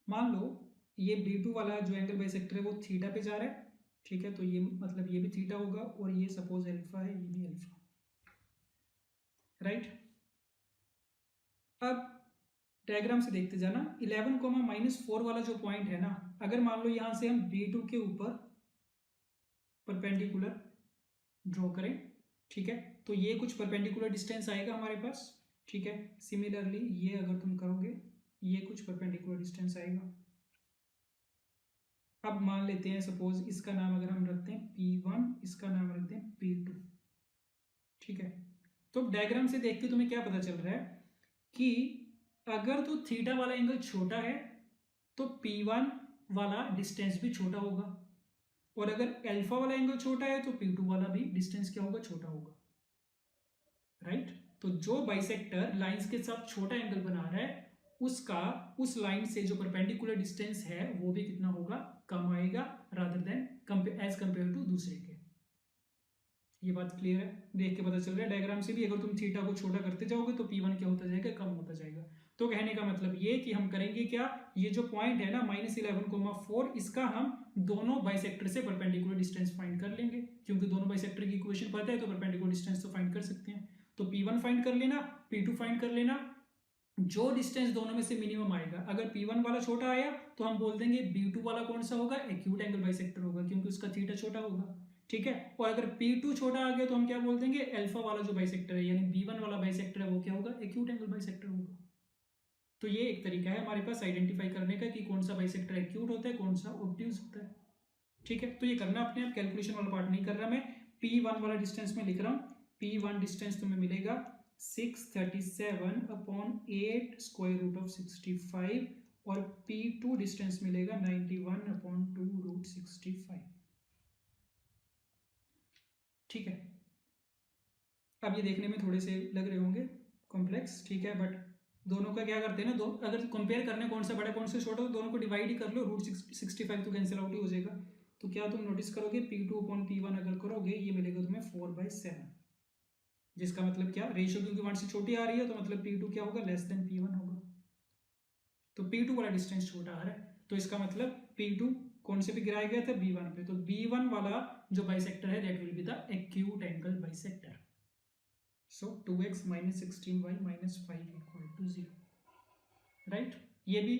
[SPEAKER 1] मान लो ये B2 वाला जो एंगल बाइसेक्टर है वो थीटा पे जा रहा है, ठीक है, तो ये मतलब ये भी थीटा होगा और ये सपोज अल्फा है, ये भी अल्फा, राइट। अब डायग्राम से देखते जाना, 11,-4 वाला जो पॉइंट है ना, अगर मान लो यहां से हम B2 के ऊपर परपेंडिकुलर ड्रॉ करें, ठीक है, तो ये कुछ परपेंडिकुलर डिस्टेंस आएगा हमारे पास, ठीक है। सिमिलरली ये अगर तुम करोगे ये कुछ परपेंडिकुलर डिस्टेंस आएगा। अब मान लेते हैं सपोज इसका नाम अगर हम रखते हैं P1, इसका नाम रखते हैं P2, ठीक है। तो डायग्राम से देख के तुम्हें क्या पता चल रहा है कि अगर तो थीटा वाला एंगल छोटा है तो P1 वाला डिस्टेंस भी छोटा होगा, और अगर अल्फा वाला एंगल छोटा है तो P2 वाला भी डिस्टेंस क्या होगा, छोटा होगा, राइट। तो जो बाइसेक्टर लाइंस के साथ छोटा एंगल बना रहा है उसका उस लाइन से जो परपेंडिकुलर डिस्टेंस है वो भी कितना होगा, कम आएगा, rather than as compare to दूसरे के। ये बात क्लियर है, देख के पता चल रहा है डायग्राम से भी, अगर तुम थीटा को छोटा करते जाओगे तो P1 क्या होता जाएगा, कम होता जाएगा। तो कहने का मतलब ये कि हम करेंगे क्या, ये जो पॉइंट है ना -11,4, इसका हम दोनों बाइसेक्टर से परपेंडिकुलर डिस्टेंस फाइंड कर लेंगे, क्योंकि दोनों बाइसेक्टर की इक्वेशन पता है तो परपेंडिकुलर डिस्टेंस तो फाइंड कर सकते हैं। तो P1 फाइंड कर लेना, P2 फाइंड कर लेना, जो डिस्टेंस दोनों में से मिनिमम आएगा, अगर P1 वाला छोटा आया तो हम बोल देंगे B2 वाला कौन सा होगा, एक्यूट एंगल बाइसेक्टर होगा, क्योंकि उसका थीटा छोटा होगा, ठीक है। और अगर P2 छोटा आ गया तो हम क्या बोल देंगे, अल्फा वाला जो बाइसेक्टर है यानी B1 वाला बाइसेक्टर है वो क्या होगा, एक्यूट एंगल बाइसेक्टर होगा। तो ये एक तरीका है हमारे पास आइडेंटिफाई करने का कि कौन सा बाइसेक्टर एक्यूट होता है कौन सा ऑब्ट्यूज होता है, ठीक है। तो ये करना अपने आप, कैलकुलेशन वाला पार्ट नहीं कर रहा मैं, P1 वाला डिस्टेंस में लिख रहा हूँ। P1 डिस्टेंस तुम्हें मिलेगा 637/8 स्क्वायर रूट ऑफ 65, और P2 डिस्टेंस मिलेगा 91/2 रूट 65, ठीक है। अब ये देखने में थोड़े से लग रहे होंगे कॉम्प्लेक्स, ठीक है, बट दोनों का क्या करते हैं ना, दो अगर कंपेयर करने कौन सा बड़ा कौन सा छोटा तो दोनों को डिवाइड ही कर लो, रूट 65 तो कैंसिल आउट ही हो जाएगा। तो क्या तुम नोटिस करोगे P2/P1 अगर करोगे ये मिलेगा तुम्हें 4/7, जिसका मतलब क्या, रेशियो क्योंकि 1 से छोटी आ रही है तो मतलब P2 क्या होगा, लेस देन P1 होगा। तो P2 वाला डिस्टेंस छोटा आ रहा है तो इसका मतलब P2 कौन से पे गिराया गया था, B1 पे, तो B1 वाला जो बाइसेक्टर है that will be the acute angle bisector. So 2x - 16y - 5 = 0, right. ये भी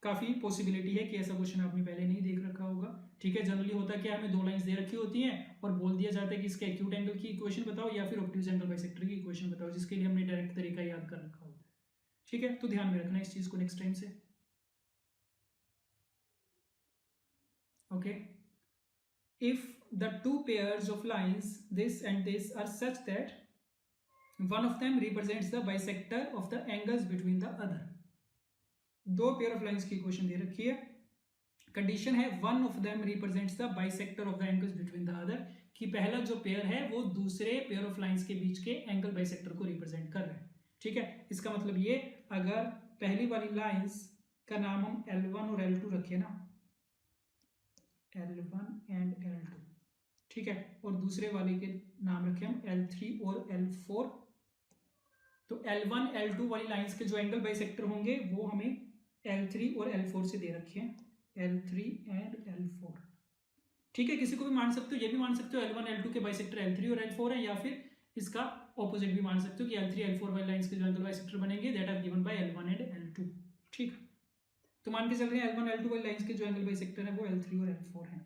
[SPEAKER 1] काफ़ी पॉसिबिलिटी है कि ऐसा क्वेश्चन आपने पहले नहीं देख रखा होगा, ठीक है। जनरली होता है कि हमें दो लाइंस दे रखी होती हैं और बोल दिया जाता है कि इसके एक्यूट एंगल की इक्वेशन बताओ या फिर ऑब्ट्यूज एंगल बाइसेक्टर की इक्वेशन बताओ, जिसके लिए हमने डायरेक्ट तरीका याद कर रखा होता है, ठीक है। तो ध्यान में रखना इस चीज़ को नेक्स्ट टाइम से, okay. If the two pairs of lines this and this are such that one of them represents the bisector of the angles between the other, दो पेयर ऑफ लाइंस की इक्वेशन दे रखी है, condition है one of them represents the bisector of the angles between the other, कि पहला जो pair है वो दूसरे पेयर ऑफ लाइंस के बीच के एंगल बाइसेक्टर को रिप्रेजेंट कर रहा है, ठीक है। इसका मतलब ये, अगर पहली वाली लाइंस का नाम हम L1 और L2 रखें ना, L1 एंड L2, ठीक है, और दूसरे वाले के नाम रखें हम L3 और L4, तो L1 L2 वाली लाइंस के जो एंगल बाइसेक्टर होंगे वो हमें L3 और L4 से दे रखे हैं, L3 एंड L4, ठीक है। किसी को भी मान सकते हो, ये भी मान सकते हो L1 L2 के बाइसेक्टर L3 और L4 है, या फिर इसका ऑपोजिट भी मान सकते हो कि L3 L4 वाली लाइंस के जो एंगल बाइसेक्टर बनेंगे that are given by L1 and L2, ठीक। तो मान के चल रहे हैं L1 L2 वाली लाइंस के जो एंगल बाइसेक्टर है वो L3 और L4 हैं।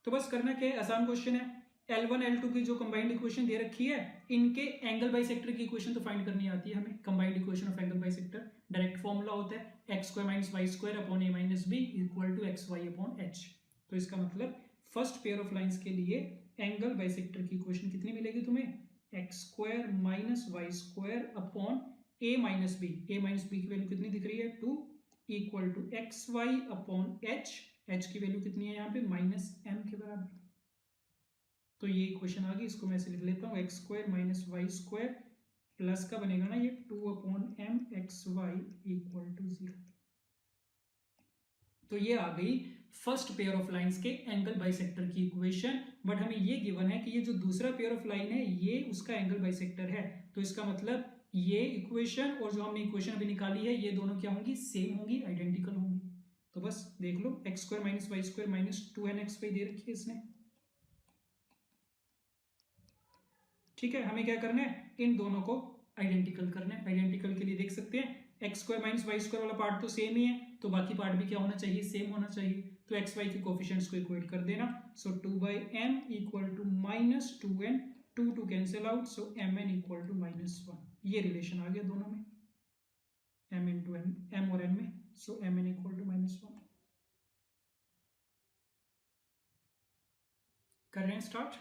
[SPEAKER 1] तो बस करना क्या है, आसान क्वेश्चन है, L1 L2 की जो कंबाइंड इक्वेशन दे रखी है इनके एंगल बाइसेक्टर की इक्वेशन तो फाइंड करनी आती है हमें, combined equation of angle bisector, direct formula होता है x² - y² upon a - b equal to xy/h। तो इसका मतलब फर्स्ट पेयर ऑफ लाइंस के लिए एंगल बाइसेक्टर की इक्वेशन कितनी मिलेगी तुम्हें, x² - y² upon a - b, a - b की वैल्यू कितनी दिख रही है 2, इक्वल टू xy/h, h की वैल्यू कितनी है यहाँ पे -m के बराबर। तो ये इक्वेशन आ गई, इसको मैं ऐसे लिख लेता हूँ x² - y² प्लस का बनेगा ना ये 2/m xy इक्वल टू 0। तो ये आ गई फर्स्ट पेयर ऑफ लाइंस के एंगल बाइसेक्टर की इक्वेशन। बट हमें ये गिवन है कि ये जो दूसरा पेयर ऑफ लाइन है ये उसका एंगल बाइसेक्टर है, तो इसका मतलब ये इक्वेशन और जो हमने इक्वेशन अभी निकाली है ये दोनों क्या होंगी, सेम होंगी, आइडेंटिकल होंगी। तो बस देख लो x² - y² - 2nxy दे रखी है इसने। ठीक है, हमें क्या करना है, इन दोनों को आइडेंटिकल करना है। आइडेंटिकल के लिए देख सकते हैं x² - y² वाला पार्ट तो सेम ही है, तो बाकी पार्ट भी क्या होना चाहिए, सेम होना चाहिए। तो एक्स वाई के कोफिशिएंट्स को इक्वेट कर देना। So 2/m equal to -2n, 2 cancel out, so mn equal to -1। ये रिलेशन आ गया दोनों में, m इंटू n, m और n में। So mn equal to -1। कर रहे हैं start.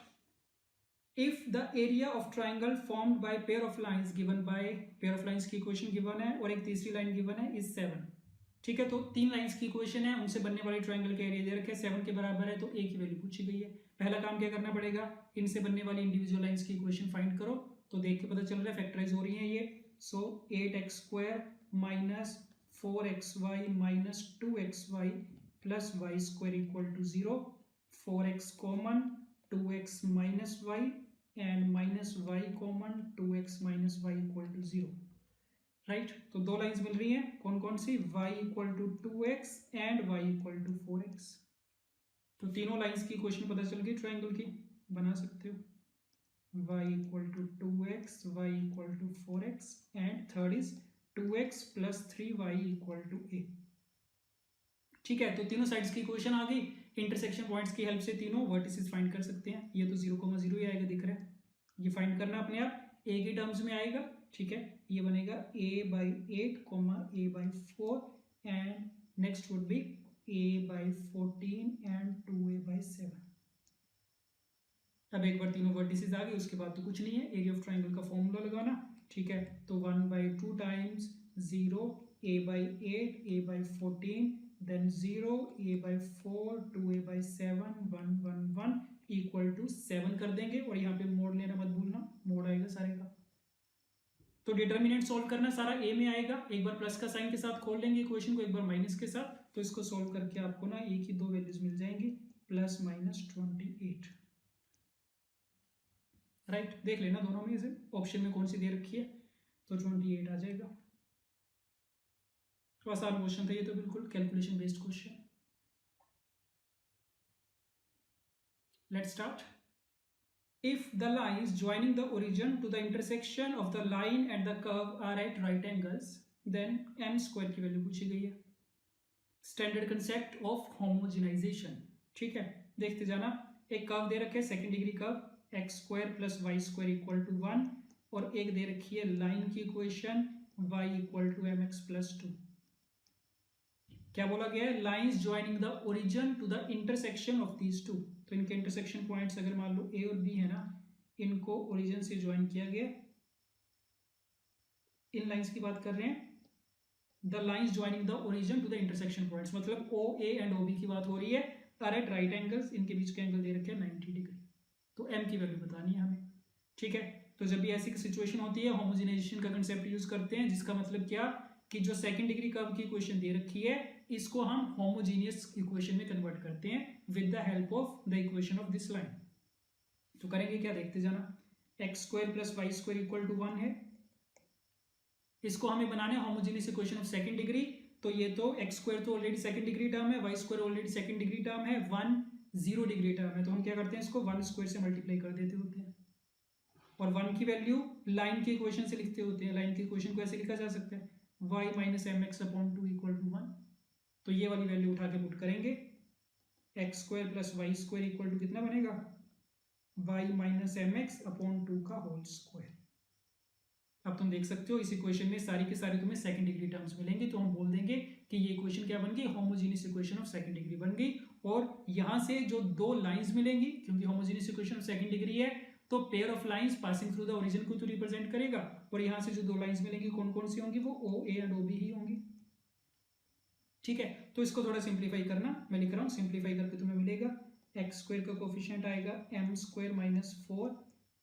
[SPEAKER 1] If the area of triangle formed by pair of lines given by, pair of lines की इक्वेशन गिवन है और एक तीसरी लाइन गिवन है, इज 7। ठीक है, तो 3 लाइंस की इक्वेशन है, उनसे बनने वाले ट्राइंगल का एरिया दे रखे 7 के बराबर है, तो a की वैल्यू पूछी गई है। पहला काम क्या करना पड़ेगा, इनसे बनने वाली इंडिविजुअल लाइंस की इक्वेशन फाइंड करो। तो देख के पता चल रहा है फैक्टराइज हो रही है ये। So 8x² - 4xy - 2xy plus y² equal to 0, 4x common, 2x minus y and -y common, 2x minus y equal to 0। Right, तो दो लाइंस मिल रही हैं, कौन कौन सी, y equal to 2x and y equal to 4x। तो तीनों लाइंस की इक्वेशन पता चल गई ट्राइंगल की, बना सकते हो। y equal to 2x, y equal to 4x and third is 2x plus 3y equal to a। ठीक है, तो तीनों साइड्स की इक्वेशन आ गई। इंटरसेक्शन पॉइंट्स की हेल्प से तीनों वर्टिसेस फाइंड कर सकते हैं। ये तो 0,0 ही आएगा, दिख रहा है, ये फाइंड करना अपने आप a की टर्म्स में आएगा। ठीक है, ये बनेगा a/8, a/4 and next would be a/14 and 2a/7। अब एक बार तीनों वर्टिसेस आ गए, उसके बाद तो कुछ नहीं है, एरिया ऑफ ट्राइंगल का फॉर्मूला लगाना। ठीक है, तो 1/2 times 0, a/8, a/14, then 0, a/4, 2a/7, 1, 1, 1 equal to 7 कर देंगे। और यहाँ पे मोड लेना मत भूलना, मोड आएगा सारे का। तो डिटर्मिनेंट सॉल्व करना सारा a में आएगा। एक बार प्लस का साइन के साथ खोल लेंगे इक्वेशन को, एक बार माइनस के साथ। तो इसको सॉल्व करके आपको ना a की दो वैल्यूज मिल जाएंगी, +-28। राइट, देख लेना दोनों में से ऑप्शन में कौन सी दे रखी है, तो 28 आ जाएगा। तो आसान क्वेश्चन था ये, तो बिल्कुल calculation based question. Let's start. If the lines joining the origin to the intersection of the line and the curve are at right angles, then m² की वैल्यू पूछी गई है। Standard concept of homogenization. ठीक है, देखते जाना। एक curve दे रखे, second degree curve, x² + y² equal to 1, और एक दे रखी है लाइन की equation y equal to mx + 2। क्या बोला गया है, lines joining the origin to the intersection of these two. तो इनके इंटरसेक्शन पॉइंट्स अगर मान लो a और b है ना, इनको ओरिजिन से ज्वाइन किया गया। इन लाइंस की बात कर रहे हैं, the lines joining the origin to the intersection points, मतलब OA एंड OB की बात हो रही है। आर एट राइट एंगल्स, इनके बीच के एंगल दे रखे हैं 90 डिग्री। तो m की वैल्यू बतानी है हमें। ठीक है, तो जब भी ऐसी सिचुएशन होती है होमोजेनाइजेशन का कंसेप्ट यूज करते हैं, जिसका मतलब क्या, कि जो सेकंड डिग्री कर्व की इक्वेशन दे रखी है इसको हम होमोजेनियस इक्वेशन में कन्वर्ट करते हैं with the help of the equation of this line. तो करेंगे क्या, देखते जाना। x² + y² इक्वल टू 1 है, इसको हमें बनाना है homogeneous equation of second degree. तो ये तो x² तो ऑलरेडी सेकंड डिग्री टर्म है, y² already second degree term है, 1 0 डिग्री टर्म है। तो हम क्या करते हैं, इसको 1² से मल्टीप्लाई कर देते होते हैं, और 1 की वैल्यू लाइन की इक्वेशन से लिखते होते हैं। लाइन की इक्वेशन को ऐसे लिखा जा सकता है, y - mx/2 इक्वल टू 1। तो ये वाली वैल्यू उठा के पुट करेंगे, x² + y² इक्वल टू कितना बनेगा, y - mx/2 का होल स्क्वायर। अब तुम देख सकते हो इस इक्वेशन में सारी की सारी तुम्हें सेकंड डिग्री टर्म्स मिलेंगी, तो हम बोल देंगे कि ये इक्वेशन क्या बन गई, homogeneous equation of second degree बन गई। और यहां से जो दो लाइंस मिलेंगी, क्योंकि homogeneous equation of second degree है, तो pair of lines passing through the origin को तो रिप्रेजेंट करेगा। और यहां से जो दो लाइंस मिलेंगी कौन कौन सी होंगी, वो OA एंड OB ही होंगी। ठीक है, तो इसको थोड़ा सिंप्लीफाई करना, मैं लिख रहा हूँ, सिंप्लीफाई करके तुम्हें मिलेगा x² का कोफिशिएंट आएगा m² - 4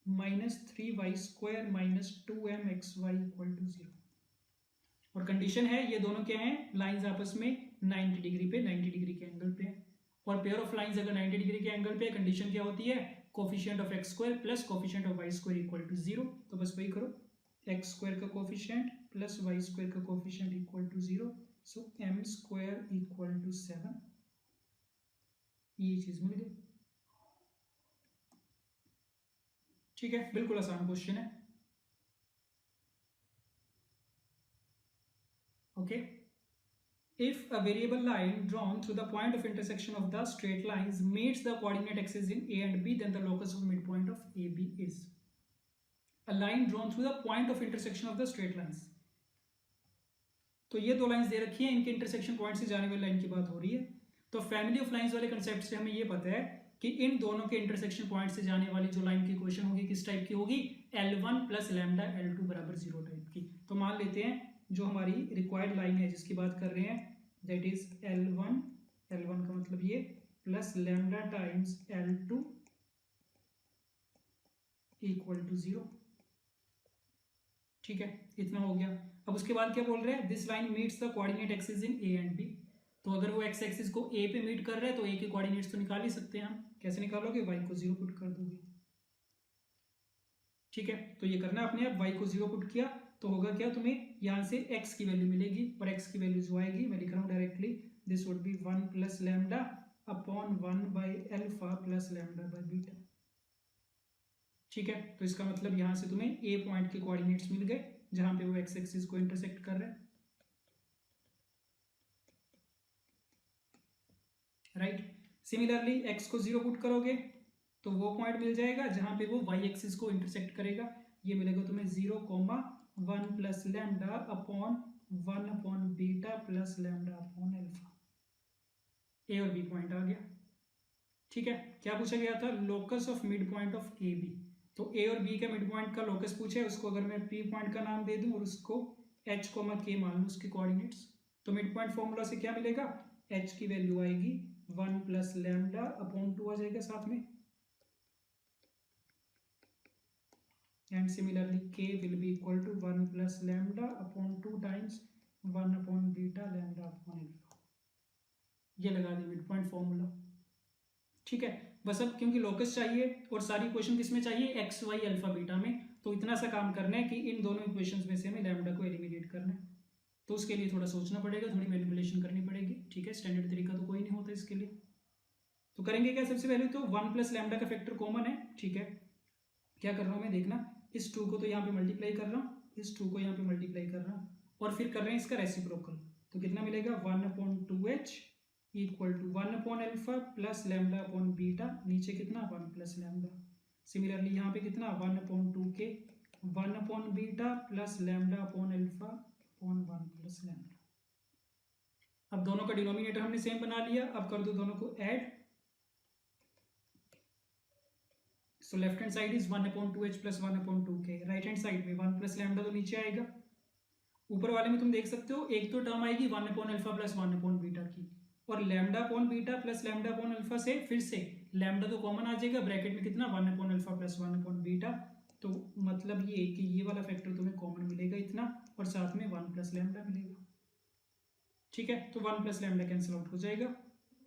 [SPEAKER 1] -3y² minus 2mxy equal to 0। और कंडीशन है ये दोनों क्या हैं, लाइंस आपस में 90 डिग्री पे, 90 डिग्री के एंगल पे। और पेयर ऑफ लाइंस अगर 90 डिग्री के एंगल पे, कंडीशन क्या होती है, coefficient of x² plus coefficient of y² equal to 0। तो बस वही करो, x² का कोफिशिएंट प्लस y² का coefficient equal to 0। So m² equal to 7। ये चीज मिल गई। ठीक है, बिल्कुल आसान क्वेश्चन है। Okay, if a variable line drawn through the point of intersection of the straight lines meets the coordinate axes in A and B, then the locus of midpoint of AB is a line drawn through the point of intersection of the straight lines। तो ये दो lines दे रखी है, इनके intersection point से जाने वाली line की बात हो रही है। तो फैमिली ऑफ लाइंस वाले कंसेप्ट से हमें ये पता है कि इन दोनों के इंटरसेक्शन पॉइंट से जाने वाली जो लाइन की इक्वेशन होगी किस टाइप की होगी, L1 प्लस लैम्डा L2 बराबर 0 टाइप की। तो मान लेते हैं जो हमारी रिक्वायर्ड लाइन है जिसकी बात कर रहे हैं, दैट इज L1 का मतलब ये plus lambda times L2 equal to 0। ठीक है, इतना हो गया। अब उसके बाद क्या बोल रहे हैं, this line meets the coordinate axis in A and B. तो अगर वो एक्स एक्सिस को ए पे मीट कर रहे हैं तो ए के कोऑर्डिनेट्स तो निकाल ही सकते हैं हम। कैसे निकालोगे, वाई को 0 पुट कर दोगे। ठीक है, तो ये करना अपने आप, वाई को 0 पुट किया तो होगा क्या, तुम्हें यहाँ से x की वैल्यू मिलेगी और x की वैल्यू जो आएगी मैं लिख रहा हूँ directly, this would B 1 plus lambda upon 1 by alpha plus lambda by beta. ठीक है, तो इसका मतलब यहाँ से तुम्हें a पॉइंट के कोऑर्डिनेट्स मिल गए जहां पे वो x एक्सिस को इंटरसेक्ट कर रहे हैं। राइट, सिमिलरली x को 0 पुट करोगे तो वो पॉइंट मिल जाएगा जहां पे वो y एक्सिस को इंटरसेक्ट करेगा। ये मिलेगा तुम्हें 0,1 plus lambda upon 1 upon beta plus lambda upon alpha. A और बी पॉइंट आ गया। ठीक है, क्या पूछा गया था, locus of mid point of A B. तो ए और बी के मिड पॉइंट का लोकस पूछे, उसको अगर मैं पी पॉइंट का नाम दे दूं और उसको एच कोमा के मान लूं उसके कोऑर्डिनेट्स, तो मिड पॉइंट फॉर्मूला से क्या मिलेगा, एच की वैल्यू आएगी 1 प्लस लैम्डा अपॉन 2 आ जाएगा साथ में, and similarly k will be equal to 1 plus lambda upon 2 times 1 upon beta lambda upon alpha। ये लगा दी मिड पॉइंट फॉर्मूला। ठीक है, बस अब क्योंकि लोकस चाहिए और सारी इक्वेशन किसमें चाहिए, एक्स वाई अल्फा बीटा में, तो इतना सा काम करना है कि इन दोनों इक्वेशंस में से हमें लैम्डा को एलिमिनेट करना है। तो उसके लिए थोड़ा सोचना पड़ेगा, थोड़ी मैनिपुलेशन करनी पड़ेगी। ठीक है, स्टैंडर्ड तरीका तो कोई नहीं होता इसके लिए। तो करेंगे क्या, सबसे पहले तो 1 प्लस लैम्डा का फैक्टर कॉमन है। ठीक है, क्या कर रहा हूँ मैं, देखना, इस 2 को तो यहाँ पे मल्टीप्लाई कर रहा हूँ, इस 2 को यहाँ पे मल्टीप्लाई कर रहा हूँ और फिर कर रहे हैं इसका रेसिप्रोकल। तो कितना मिलेगा, 1 upon 2h equal to 1 upon alpha plus lambda upon beta, नीचे कितना 1 प्लस लैम्डा। सिमिलरली यहाँ पे कितना 1 upon 2k 1 upon beta plus lambda upon alpha upon 1 plus lambda. अब दोनों का डिनोमिनेटर हमने सेम बना लिया, अब कर दो दोनों को add. So left hand side is 1 upon 2h plus 1 upon 2k, right hand side में 1 प्लस लैम्डा तो नीचे आएगा। ऊपर वाले में तुम देख सकते हो एक तो टर्म आएगी 1 upon alpha plus 1 upon beta की, और lambda upon beta plus lambda upon alpha से फिर से लैम्डा तो कॉमन आ जाएगा, ब्रैकेट में कितना 1 upon alpha plus 1 upon beta. तो मतलब ये कि ये वाला फैक्टर तुम्हें कॉमन मिलेगा इतना, और साथ में 1 प्लस लैम्डा मिलेगा। ठीक है, तो 1 प्लस लैम्डा कैंसिल आउट हो जाएगा,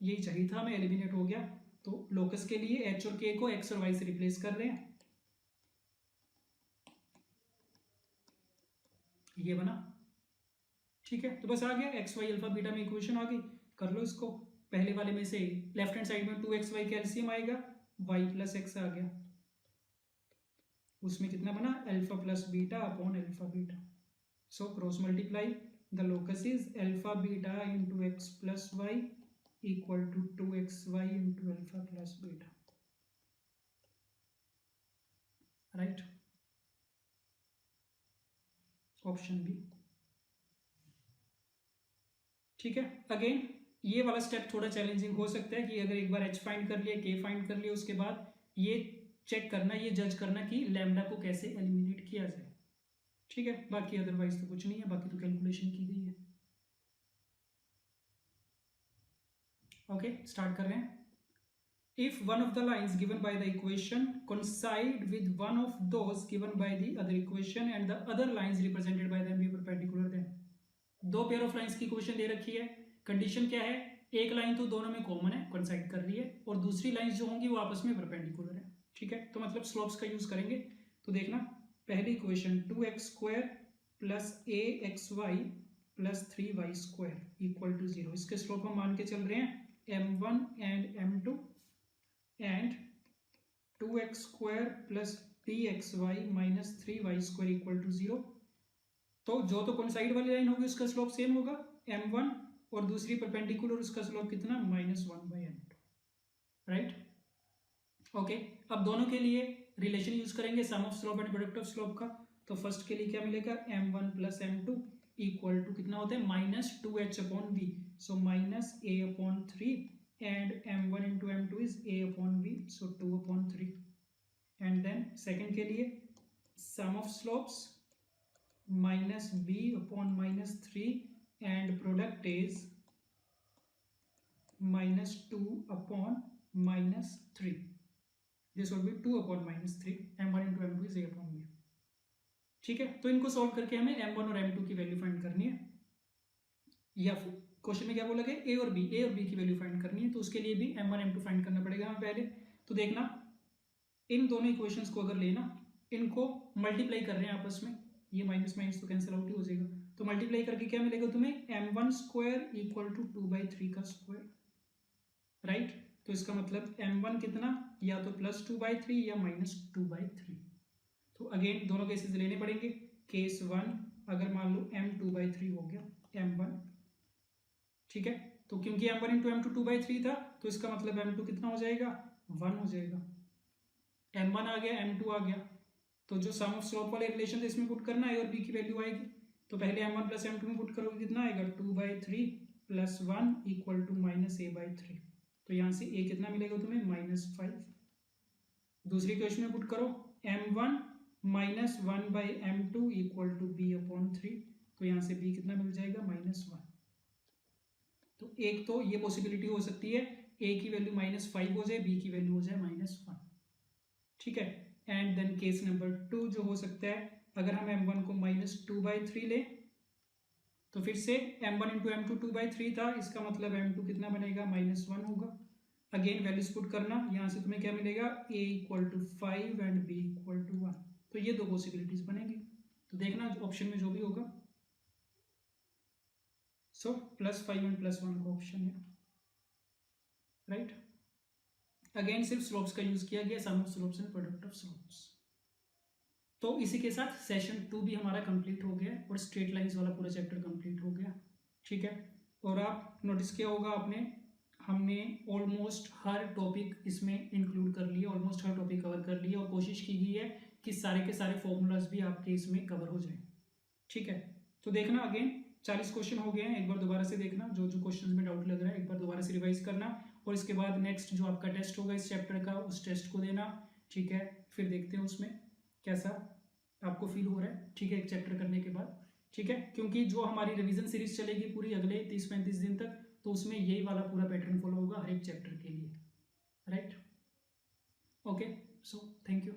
[SPEAKER 1] यही चाहिए था हमें, एलिमिनेट हो गया। तो लोकस के लिए एच और के को एक्स और वाई से रिप्लेस कर रहे हैं, ये बना। ठीक है, तो बस आ गया, एक्स वाई अल्फा बीटा में इक्वेशन आ गई। कर लो इसको, पहले वाले में से लेफ्ट हैंड साइड में 2xy का एलसीएम आएगा, y प्लस एक्स आ गया, उसमें कितना बना alpha plus beta upon alpha beta. So cross multiply, the locus is alpha beta into x plus y equal to 2xy into alpha plus beta. Right, option B. ठीक है, again ये वाला step थोड़ा challenging हो सकता है कि अगर एक बार h फाइंड कर लिया, k फाइंड कर लिया, उसके बाद ये चेक करना, ये जज करना कि लैम्डा को कैसे एलिमिनेट किया जाए। ठीक है, बाकी अदरवाइज तो कुछ नहीं है, बाकी तो कैलकुलेशन की गई है। ओके, स्टार्ट कर रहे हैं। if one of the lines given by the equation coincide with one of those given by the other equation and the other lines represented by them be perpendicular then। दो pair of lines की equation दे रखी है, condition क्या है, एक line तो दोनों में कॉमन है, कोइंसाइड कर रही है, और दूसरी लाइंस जो होंगी वो आपस में परपेंडिकुलर है। ठीक है, तो मतलब स्लोप्स का यूज करेंगे। तो देखना पहली equation 2x² plus axy plus 3y² equal to 0, इसके स्लोप हम मान के चल रहे हैं m1 and m2 and 2x² plus bxy minus 3y² equal to 0। तो जो तो कोइंसाइड वाली लाइन होगी उसका स्लोप सेम होगा m1, और दूसरी परपेंडिकुलर उसका स्लोप कितना -1/m2, राइट। ओके, अब दोनों के लिए रिलेशन यूज करेंगे sum of slope and product of slope का। तो फर्स्ट के लिए क्या मिलेगा, m1 plus m2 equal to कितना होता है -2h/v, so -a/3 and m1 into m2 is a/v, so 2/3। And then second के लिए sum of slopes -b/-3 and product is -2/-3, this would be 2/-3, m1 into m2 is a/b। ठीक है, तो इनको solve करके हमें m1 और m2 की वैल्यू फाइंड करनी है, या फिर क्वेश्चन में क्या बोला गया a और b की वैल्यू फाइंड करनी है, तो उसके लिए भी m1 m2 फाइंड करना पड़ेगा हमें पहले। तो देखना इन दोनों इक्वेशंस को अगर लेना, इनको मल्टीप्लाई कर रहे हैं आपस में, ये माइनस माइनस तो कैंसिल आउट ही हो जाएगा, तो मल्टीप्लाई करके क्या मिलेगा तुम्हें m1² इक्वल टू 2/3 का स्क्वायर, राइट। तो इसका मतलब m1 कितना, या तो +2/3 या -2/3। तो अगेन दोनों केसेस लेने पड़ेंगे। केस 1 अगर मान लो m2/3 हो गया m1, ठीक है, तो क्योंकि m1 इंटू m2 2/3 था, तो इसका मतलब m2 कितना हो जाएगा 1 हो जाएगा, m1 आ गया m2 आ गया, तो जो सम ऑफ स्लोप वाले रिलेशन थे इसमें पुट करना है और b की वैल्यू आएगी। तो पहले m1 प्लस m2 में पुट करोगे कितना आएगा 2/3 प्लस 1 इक्वल टू -a/3, तो यहाँ से a कितना मिलेगा तुम्हें -5। दूसरी क्वेश्चन में पुट करो m1 -1/m2 equal to b/3, तो यहाँ से b कितना मिल जाएगा -1। तो एक तो ये पॉसिबिलिटी हो सकती है a की वैल्यू -5 हो जाए, b की वैल्यू हो जाए -1, ठीक है। एंड देन केस नंबर 2 जो हो सकता है, अगर हम m1 को -2/3 ले, तो फिर से m1 इंटू m2 2/3 था, इसका मतलब m2 कितना बनेगा -1 होगा। अगेन वैल्यूज पुट करना, यहाँ से तुम्हें क्या मिलेगा a equal to 5 and b equal to 1, तो ये दो पॉसिबिलिटीज बनेंगी। तो देखना ऑप्शन में जो भी होगा, सो +5 एंड +1 का ऑप्शन है, राइट। अगेन सिर्फ स्लोप्स का यूज किया गया, sum of slopes and product of slopes. तो इसी के साथ सेशन 2 भी हमारा कंप्लीट हो गया और स्ट्रेट लाइंस वाला पूरा चैप्टर कंप्लीट हो गया, ठीक है। और आप नोटिस किया होगा आपने, हमने ऑलमोस्ट हर टॉपिक इसमें इंक्लूड कर लिया, ऑलमोस्ट हर टॉपिक कवर कर लिया, और कोशिश की गई है कि सारे के सारे फॉर्मूलाज भी आपके इसमें कवर हो जाए, ठीक है। तो देखना अगेन 40 क्वेश्चन हो गए हैं, एक बार दोबारा से देखना, जो जो क्वेश्चन में डाउट लग रहा है एक बार दोबारा से रिवाइज करना, और इसके बाद नेक्स्ट जो आपका टेस्ट होगा इस चैप्टर का, उस टेस्ट को देना, ठीक है। फिर देखते हैं उसमें कैसा आपको फील हो रहा है, ठीक है, एक चैप्टर करने के बाद, ठीक है। क्योंकि जो हमारी रिवीजन सीरीज चलेगी पूरी अगले 30-35 दिन तक, तो उसमें यही वाला पूरा पैटर्न फॉलो होगा हर एक चैप्टर के लिए, right. Okay, so thank you.